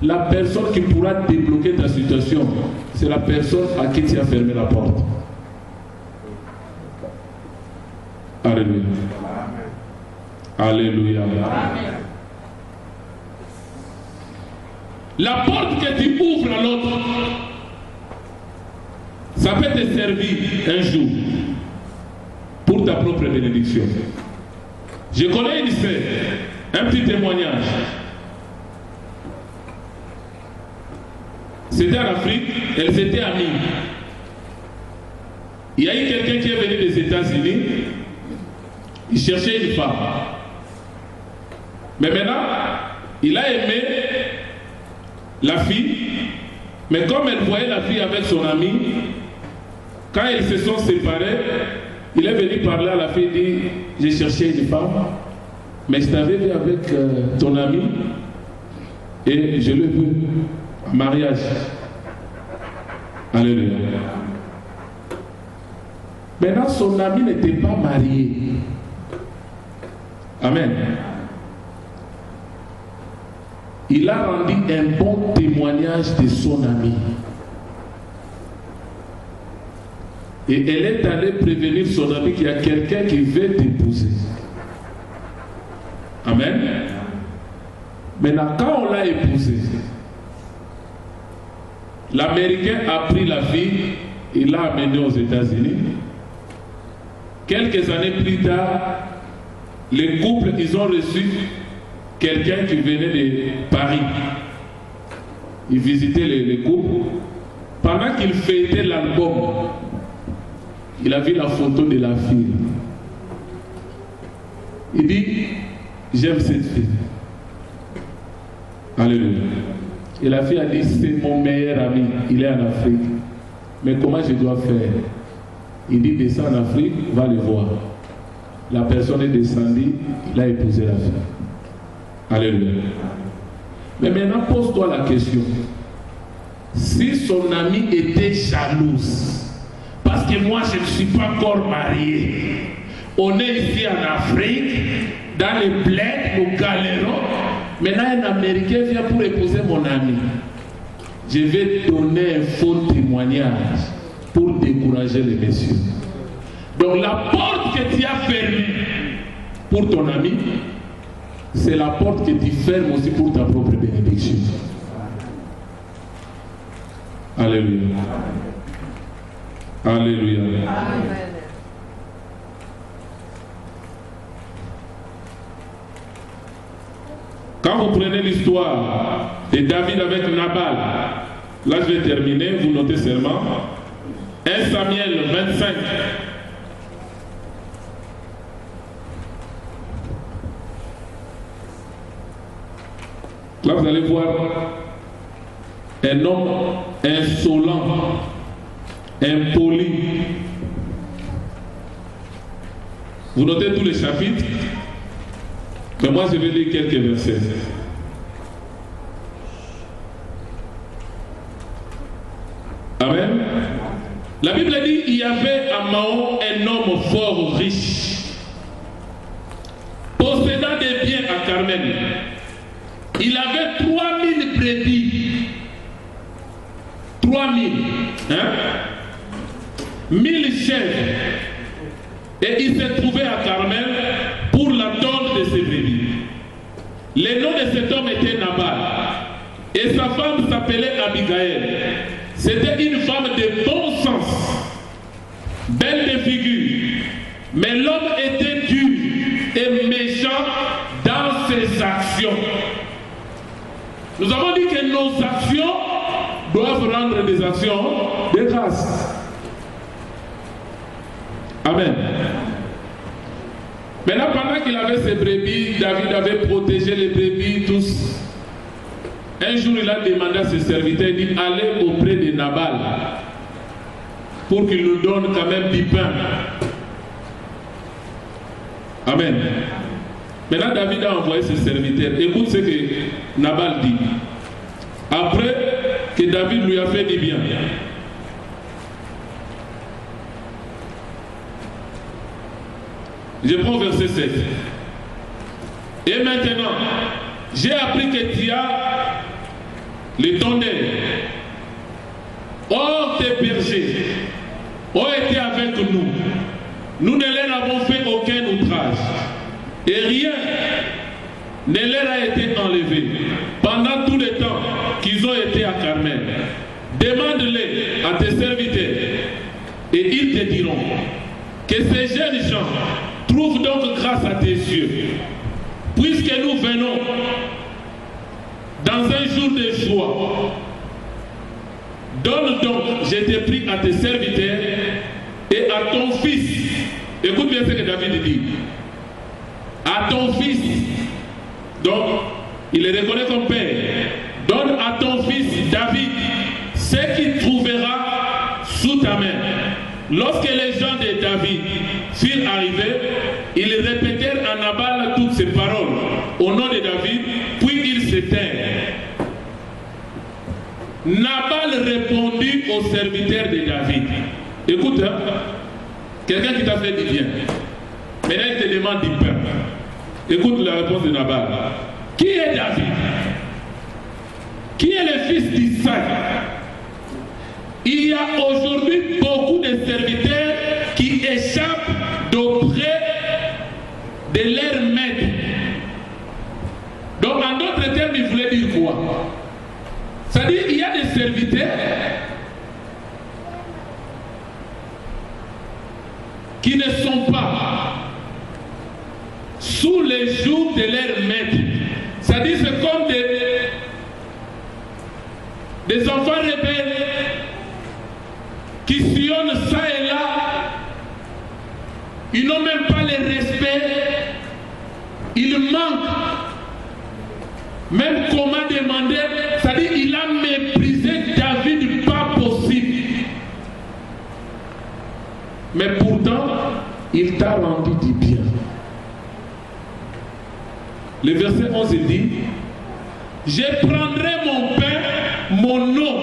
la personne qui pourra débloquer ta situation, c'est la personne à qui tu as fermé la porte. Alléluia. Alléluia. Amen. La porte que tu ouvres à l'autre, ça peut te servir un jour pour ta propre bénédiction. Je connais une sœur, un petit témoignage. C'était en Afrique, elles étaient amies. Il y a eu quelqu'un qui est venu des États-Unis, il cherchait une femme. Mais maintenant, il a aimé la fille, mais comme elle voyait la fille avec son ami, quand ils se sont séparés, il est venu parler à la fille et dit, j'ai cherché une femme, mais je t'avais vu avec ton ami et je le veux en mariage. Alléluia. Maintenant, son ami n'était pas marié. Amen. Il a rendu un bon témoignage de son ami. Et elle est allée prévenir son ami qu'il y a quelqu'un qui veut t'épouser. Amen. Maintenant, quand on l'a épousée, l'Américain a pris la fille il l'a amené aux États-Unis. Quelques années plus tard, les couples, ils ont reçu quelqu'un qui venait de Paris. Il visitait les couples. Pendant qu'il fêtait l'album, il a vu la photo de la fille. Il dit, j'aime cette fille. Alléluia. Et la fille a dit, c'est mon meilleur ami, il est en Afrique. Mais comment je dois faire? Il dit, descends en Afrique, va le voir. La personne est descendue, il a épousé la fille. Alléluia. Mais maintenant, pose-toi la question. Si son amie était jalouse, parce que moi je ne suis pas encore marié, on est ici en Afrique, dans les bleds, nous galérons, maintenant un Américain vient pour épouser mon ami. Je vais donner un faux témoignage pour décourager les messieurs. Donc la porte que tu as fermée pour ton ami, c'est la porte que tu fermes aussi pour ta propre bénédiction. Alléluia. Alléluia. Amen. Quand vous prenez l'histoire de David avec Nabal, là je vais terminer, vous notez seulement 1 Samuel 25. Là vous allez voir un homme insolent, impoli. Vous notez tous les chapitres, mais moi je vais lire quelques versets. Amen. La Bible dit il y avait à Maon un homme fort riche, possédant des biens à Carmel. Il avait 3000 brebis. 3000. 1000 chèvres. Et il s'est trouvé à Carmel pour la tonte de ses brebis. Le nom de cet homme était Nabal. Et sa femme s'appelait Abigail. C'était une femme de bon sens, belle de figure. Mais l'homme était dur et méchant dans ses actions. Nous avons dit que nos actions doivent rendre des actions de grâce. Amen. Maintenant, pendant qu'il avait ses brebis, David avait protégé les brebis tous. Un jour, il a demandé à ses serviteurs, il dit, allez auprès de Nabal pour qu'il nous donne quand même du pain. Amen. Maintenant, David a envoyé ses serviteurs. Écoute ce que Nabal dit. Après que David lui a fait du bien. Je prends verset 7. Et maintenant, j'ai appris que tu as les tondelles. Or, tes bergers ont été avec nous. Nous ne leur avons fait aucun outrage. Et rien ne leur a été enlevé pendant tout le temps qu'ils ont été à Carmel. Demande-les à tes serviteurs et ils te diront que ces jeunes gens trouvent donc grâce à tes yeux, puisque nous venons dans un jour de joie. Donne donc, je t'ai pris à tes serviteurs et à ton fils. Écoute bien ce que David dit. À ton fils. Donc, il le reconnaît comme père. Donne à ton fils David ce qu'il trouvera sous ta main. Lorsque les gens de David furent arrivés, ils répétèrent à Nabal toutes ces paroles au nom de David, puis ils s'éteignent. Nabal répondit aux serviteurs de David. Écoute, hein, quelqu'un qui t'a fait du bien. Maintenant il te demande du pain. Écoute la réponse de Nabal. Qui est David? Qui est le fils d'Isaac? Il y a aujourd'hui beaucoup de serviteurs qui échappent d'auprès de leur maître. Donc en d'autres termes, il voulait dire quoi? C'est-à-dire qu'il y a des serviteurs qui ne sont pas sous les jougs de leur maître. C'est-à-dire c'est comme des enfants rebelles qui sillonnent ça et là. Ils n'ont même pas le respect. Ils manquent. Même comment demander, c'est-à-dire il a méprisé David, pas possible. Mais pourtant, il t'a rendu du bien. Le verset 11 dit, je prendrai mon pain, mon eau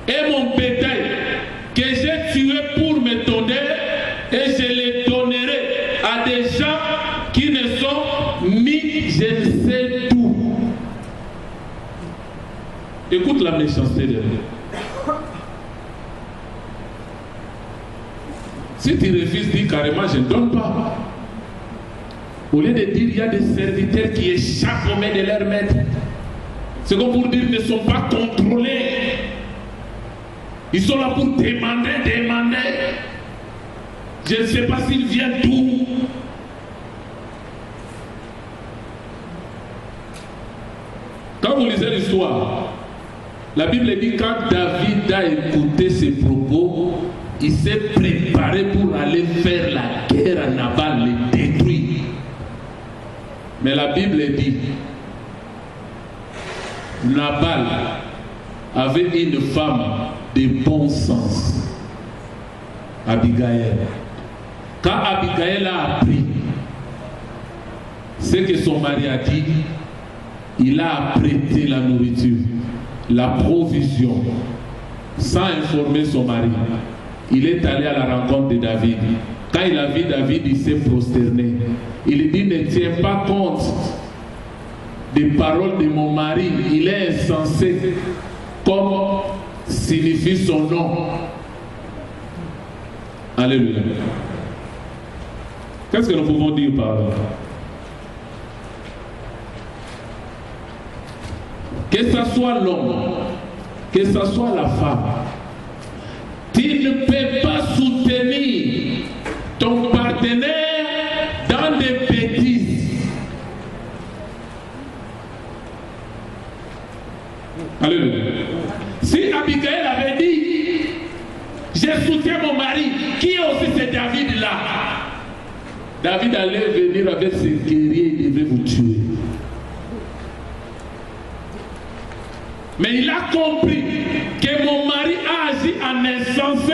et mon bétail que j'ai tué pour me donner et je les donnerai à des gens qui ne sont ni je ne sais d'où. Écoute la méchanceté de Dieu. Si tu refuses, dis carrément je ne donne pas. Au lieu de dire il y a des serviteurs qui échappent aux mains de leur maître. C'est comme pour dire qu'ils ne sont pas contrôlés. Ils sont là pour demander. Je ne sais pas s'ils viennent d'où. Quand vous lisez l'histoire, la Bible dit quand David a écouté ses propos, il s'est préparé pour aller faire la guerre à Nabal, le détruire. Mais la Bible dit, Nabal avait une femme de bon sens, Abigail. Quand Abigail a appris ce que son mari a dit, il a prêté la nourriture, la provision, sans informer son mari. Il est allé à la rencontre de David. Quand il a vu David, il s'est prosterné. Il dit, ne tiens pas compte des paroles de mon mari. Il est insensé, comme signifie son nom. Alléluia. Qu'est-ce que nous pouvons dire par là? Que ce soit l'homme, que ce soit la femme, tu ne peux pas soutenir ton partenaire dans des bêtises. Alléluia. Si Abigail avait dit, je soutiens mon mari, qui est aussi ce David-là? David allait venir avec ses guerriers, il devait vous tuer. Mais il a compris que mon mari a agi en insensé.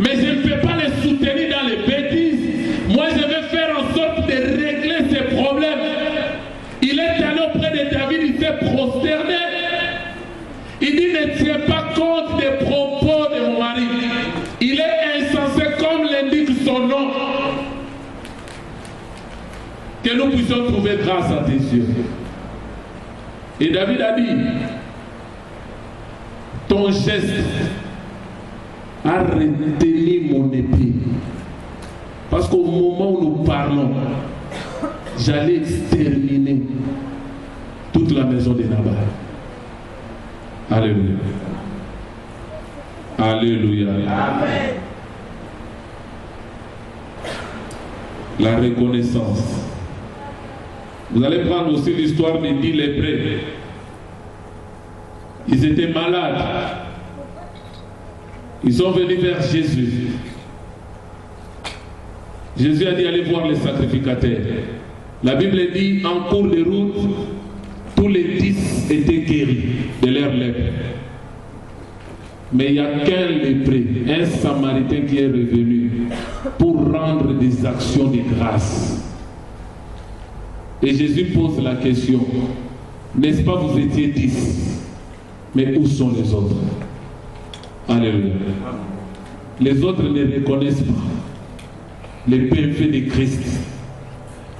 Mais je ne peux pas le soutenir dans les bêtises. Moi, je vais faire en sorte de régler ses problèmes. Il est allé auprès de David, il s'est prosterné. Il dit, ne tiens pas compte des propos de mon mari. Il est insensé comme l'indique son nom. Que nous puissions trouver grâce à tes yeux. Et David a dit, ton geste a retenu mon épée. Parce qu'au moment où nous parlons, j'allais exterminer toute la maison de Nabal. Alléluia. Alléluia. Amen. La reconnaissance. Vous allez prendre aussi l'histoire des 10 lépreux. Ils étaient malades. Ils sont venus vers Jésus. Jésus a dit allez voir les sacrificateurs. La Bible dit en cours de route, tous les 10 étaient guéris de leur lèpre. Mais il n'y a qu'un lépreux, un samaritain qui est revenu pour rendre des actions de grâce. Et Jésus pose la question, n'est-ce pas vous étiez 10? Mais où sont les autres? Alléluia. Les autres ne reconnaissent pas les bienfaits de Christ.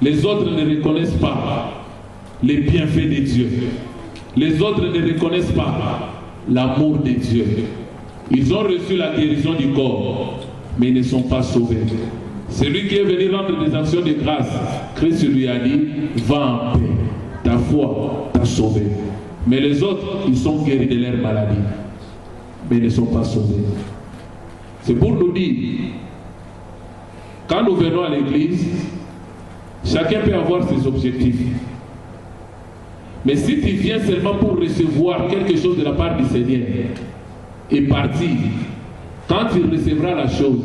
Les autres ne reconnaissent pas les bienfaits de Dieu. Les autres ne reconnaissent pas l'amour de Dieu. Ils ont reçu la guérison du corps, mais ils ne sont pas sauvés. Celui qui est venu rendre des actions de grâce, Christ lui a dit, va en paix, ta foi t'a sauvé. Mais les autres, ils sont guéris de leur maladie, mais ils ne sont pas sauvés. C'est pour nous dire Quand nous venons à l'église, chacun peut avoir ses objectifs. Mais si tu viens seulement pour recevoir quelque chose de la part du Seigneur et partir, quand tu recevras la chose,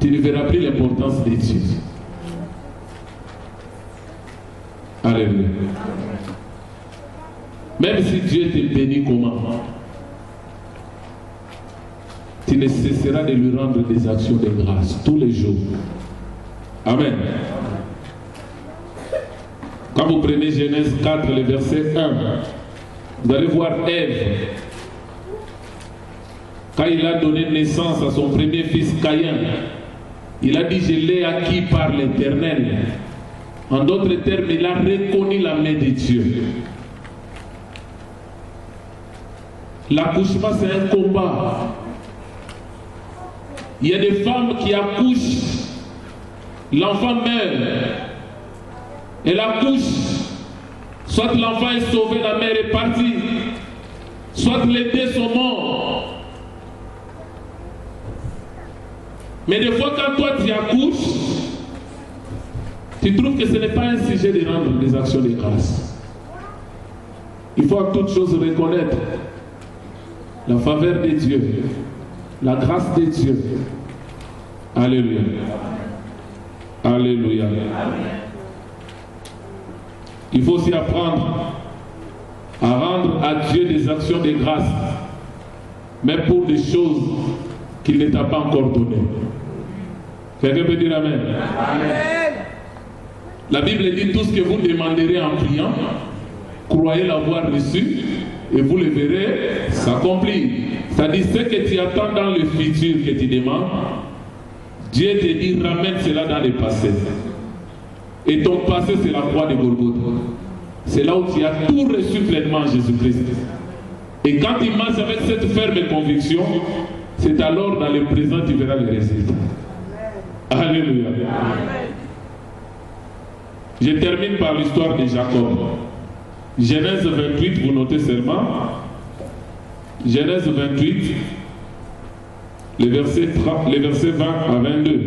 tu ne verras plus l'importance de Dieu. Alléluia. Même si Dieu te bénit comment, tu ne cesseras de lui rendre des actions de grâce tous les jours. Amen. Quand vous prenez Genèse 4, le verset 1, vous allez voir Ève. Quand il a donné naissance à son premier fils Caïn, il a dit, je l'ai acquis par l'Éternel. En d'autres termes, il a reconnu la main de Dieu. L'accouchement, c'est un combat. Il y a des femmes qui accouchent, l'enfant meurt, elle accouche, soit l'enfant est sauvé, la mère est partie, soit les deux sont morts. Mais des fois, quand toi tu accouches, tu trouves que ce n'est pas un sujet de rendre des actions de grâce. Il faut en toute chose reconnaître la faveur de Dieu, la grâce de Dieu. Alléluia. Alléluia. Il faut aussi apprendre à rendre à Dieu des actions de grâce, même pour des choses qu'il ne t'a pas encore données. Quelqu'un peut dire Amen. Amen. La Bible dit, tout ce que vous demanderez en priant, croyez l'avoir reçu et vous le verrez s'accomplir. C'est-à-dire ce que tu attends dans le futur que tu demandes, Dieu te dit, ramène cela dans le passé. Et ton passé, c'est la croix de Golgotha. C'est là où tu as tout reçu pleinement en Jésus-Christ. Et quand tu marches avec cette ferme conviction, c'est alors dans le présent tu verras les résultats. Alléluia. Je termine par l'histoire de Jacob. Genèse 28, vous notez seulement. Genèse 28, les versets 20 à 22.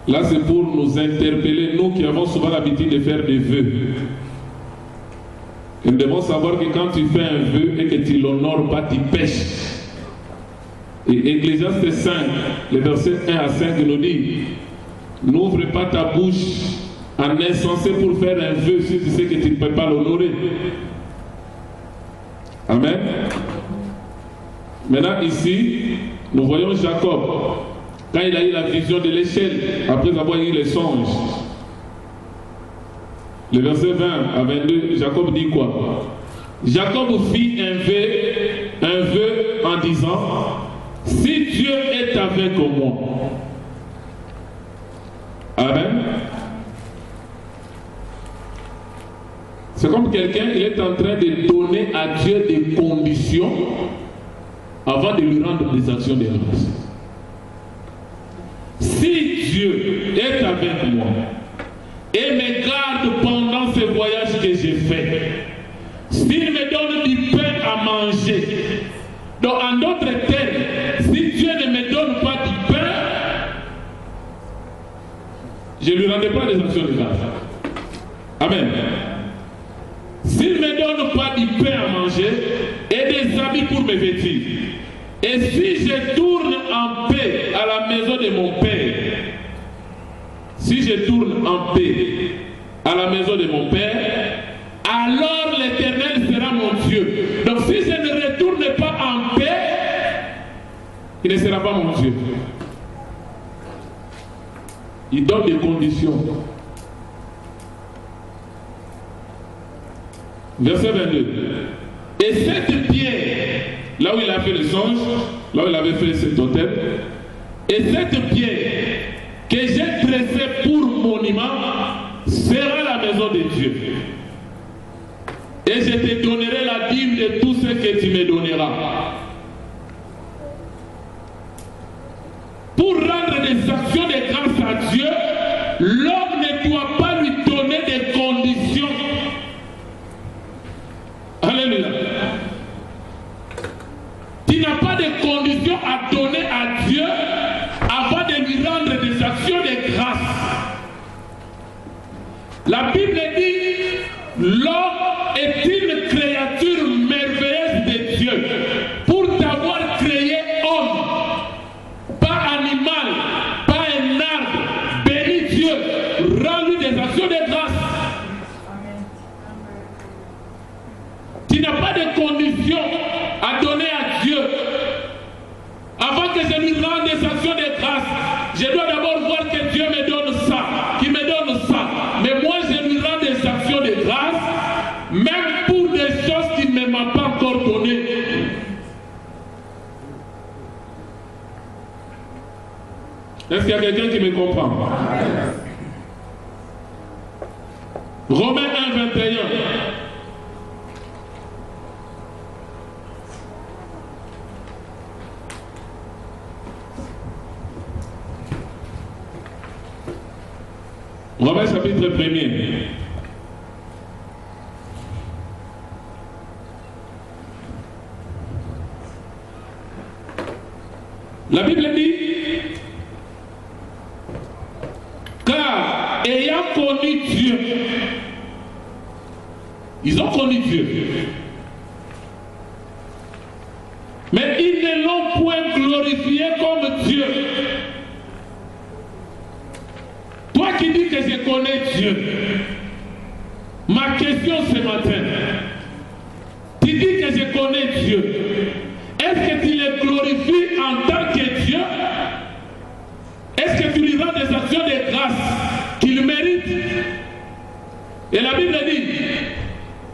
Là, c'est pour nous interpeller, nous qui avons souvent l'habitude de faire des vœux. Et nous devons savoir que quand tu fais un vœu et que tu ne l'honores pas, tu pêches. Et Ecclésiaste 5, les versets 1 à 5 nous dit, n'ouvre pas ta bouche en insensé pour faire un vœu si tu sais que tu ne peux pas l'honorer. Amen. Maintenant ici, nous voyons Jacob, quand il a eu la vision de l'échelle, après avoir eu les songes. Le verset 20 à 22, Jacob dit quoi? Jacob fit un vœu en disant, si Dieu est avec moi. Amen. C'est comme quelqu'un, il est en train de donner à Dieu des conditions avant de lui rendre des actions de grâce. Si Dieu est avec moi et me garde pendant ce voyage que j'ai fait, s'il me donne du pain à manger, donc en d'autres termes, si Dieu ne me donne pas du pain, je ne lui rendrai pas des actions de grâce. Amen. S'il ne me donne pas du pain à manger et des habits pour me vêtir, et si je tourne en paix à la maison de mon Père, si je tourne en paix à la maison de mon Père, alors l'Éternel sera mon Dieu. Donc si je ne retourne pas en paix, il ne sera pas mon Dieu. Il donne des conditions. Verset 22. Et cette pierre, là où il a fait le songe, là où il avait fait cet hôtel, et cette pierre que j'ai dressée pour monument sera la maison de Dieu. Et je te donnerai la dîme de tout ce que tu me donneras. Pour rendre des actions de grâce à Dieu, l'homme ne doit pas lui donner des conditions. Alléluia. Tu n'as pas de conditions à donner à Dieu Bible dit, l'homme est une créature merveilleuse de Dieu. Pour t'avoir créé homme, pas animal, pas un arbre, bénis Dieu, rends-lui des actions de grâce. Tu n'as pas de conditions à donner à Dieu. Avant que je lui rende des actions de grâce, je dois d'abord voir que Dieu me donne ça, qu'il me donne ça. Mais moi, je lui rends des actions de grâce, même pour des choses qu'il ne m'a pas encore données. Est-ce qu'il y a quelqu'un qui me comprend? Romains 1, 21. Romains chapitre 1er. La Bible dit, car ayant connu Dieu, ils ont connu Dieu, mais ils ne l'ont point glorifié comme Dieu. Toi qui dis que je connais Dieu, ma question ce matin, tu dis que je connais Dieu, est-ce que tu le glorifies en tant que Dieu? Est-ce que tu lui rends des actions de grâce qu'il mérite? Et la Bible dit,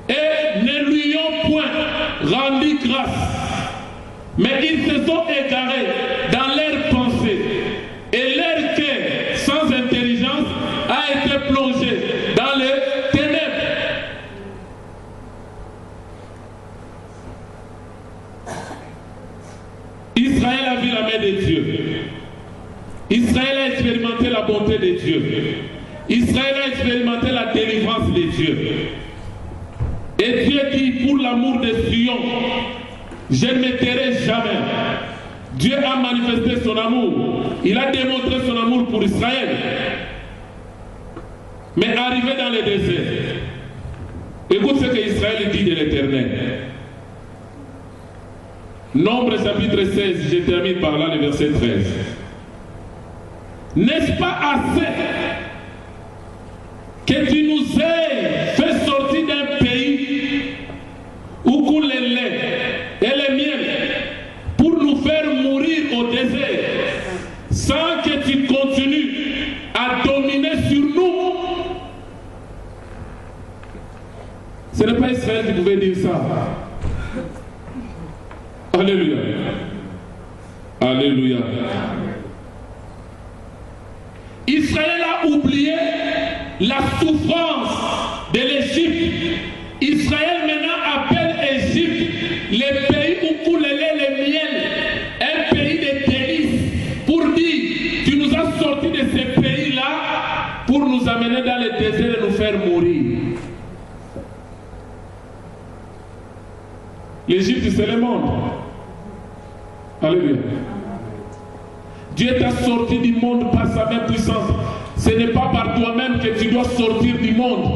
et ne lui ont point rendu grâce, mais ils se sont égarés dans leurs pensées, et leur cœur sans intelligence a été plongé dans les ténèbres. Israël a vu la main de Dieu. Israël a expérimenté la bonté de Dieu. Israël a expérimenté la délivrance de Dieu. Et Dieu dit, pour l'amour de Sion, je ne me tairai jamais. Dieu a manifesté son amour. Il a démontré son amour pour Israël. Mais arrivé dans le désert, écoute ce que Israël dit de l'Éternel. Nombre chapitre 16, je termine par là le verset 13. N'est-ce pas assez que tu nous aies fait sortir d'un pays où coule le lait et le miel pour nous faire mourir au désert sans que tu continues à dominer sur nous? Ce n'est pas Israël qui pouvait dire ça. Alléluia. Alléluia. Israël a oublié la souffrance de l'Égypte. Israël maintenant appelle Égypte le pays où coule le lait et le miel, un pays de délices, pour dire, tu nous as sortis de ce pays-là pour nous amener dans le désert et nous faire mourir. L'Égypte, c'est le monde. Alléluia. Dieu t'a sorti du monde par sa main puissante. Ce n'est pas par toi-même que tu dois sortir du monde.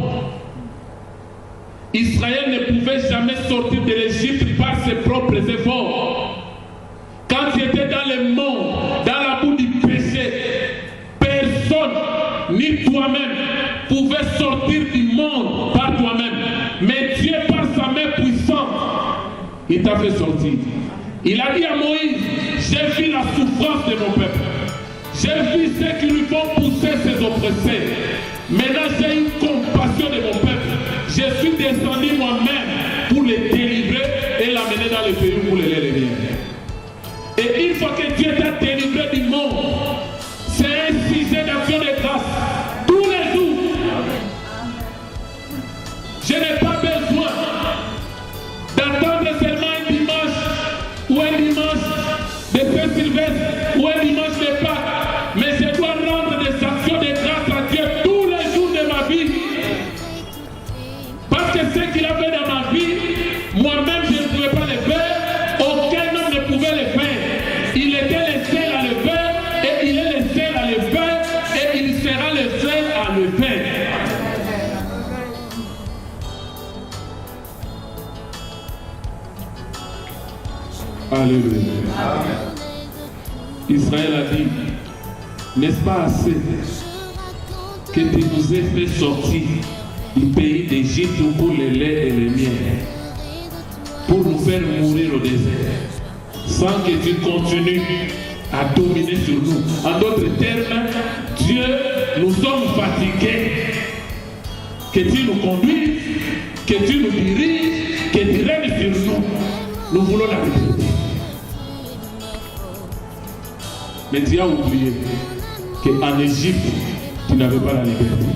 Israël ne pouvait jamais sortir de l'Égypte par ses propres efforts. Quand tu étais dans le monde, dans la boue du péché, personne, ni toi-même, pouvait sortir du monde par toi-même. Mais Dieu, par sa main puissante, il t'a fait sortir. Il a dit à Moïse, j'ai vu la souffrance de mon peuple. J'ai vu ceux qui lui font pousser ses oppressés. Maintenant, j'ai une compassion de mon peuple. Je suis descendu moi-même pour les délivrer et l'amener dans le pays où les miens. Et une fois que Dieu t'a délivré du monde, c'est un sujet d'action de grâce. Tous les jours. Je n'ai pas besoin d'attendre seulement un dimanche ou un dimanche de Saint-Sylvestre ou un dimanche de Pâques. Mais je dois rendre des actions de grâce à Dieu tous les jours de ma vie. Parce que ce qu'il a fait dans ma vie, moi-même je ne pouvais pas le faire. Aucun homme ne pouvait le faire. Il était le seul à le faire et il est le seul à le faire et il sera le seul à le faire. Alléluia. Israël a dit, n'est-ce pas assez que tu nous aies fait sortir du pays d'Égypte pour les laits et les miels, pour nous faire mourir au désert, sans que tu continues à dominer sur nous. En d'autres termes, Dieu, nous sommes fatigués. Que tu nous conduises, que tu nous diriges, que tu règnes sur nous. Nous voulons la liberté. Mais tu as oublié qu'en Égypte, tu n'avais pas la liberté.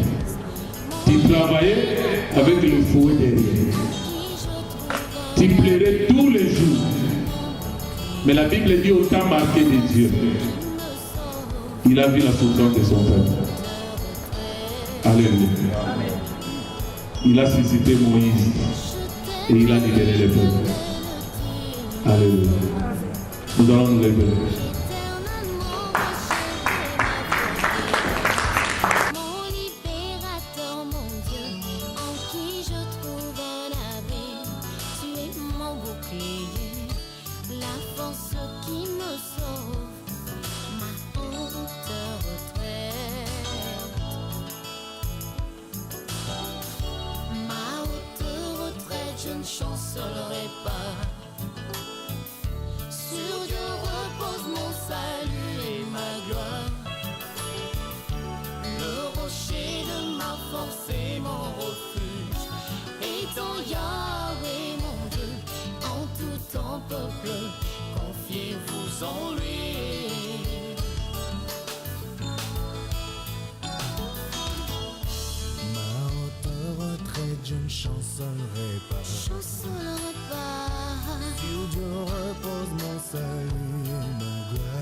Tu travaillais avec le fouet derrière. Tu plairais tous les jours. Mais la Bible dit au temps marqué de Dieu, il a vu la souffrance de son peuple. Alléluia. Il a suscité Moïse et il a libéré le peuple. Alléluia. Nous allons nous lever. Chancellerai pas. Sur Dieu repose mon salut et ma gloire. Le rocher de ma force et mon refuge. Étant Yahweh mon Dieu, en tout temps peuple, confiez-vous en lui. Ma haute retraite, je ne chancellerai pas. Sur Dieu repose mon salut et ma gloire.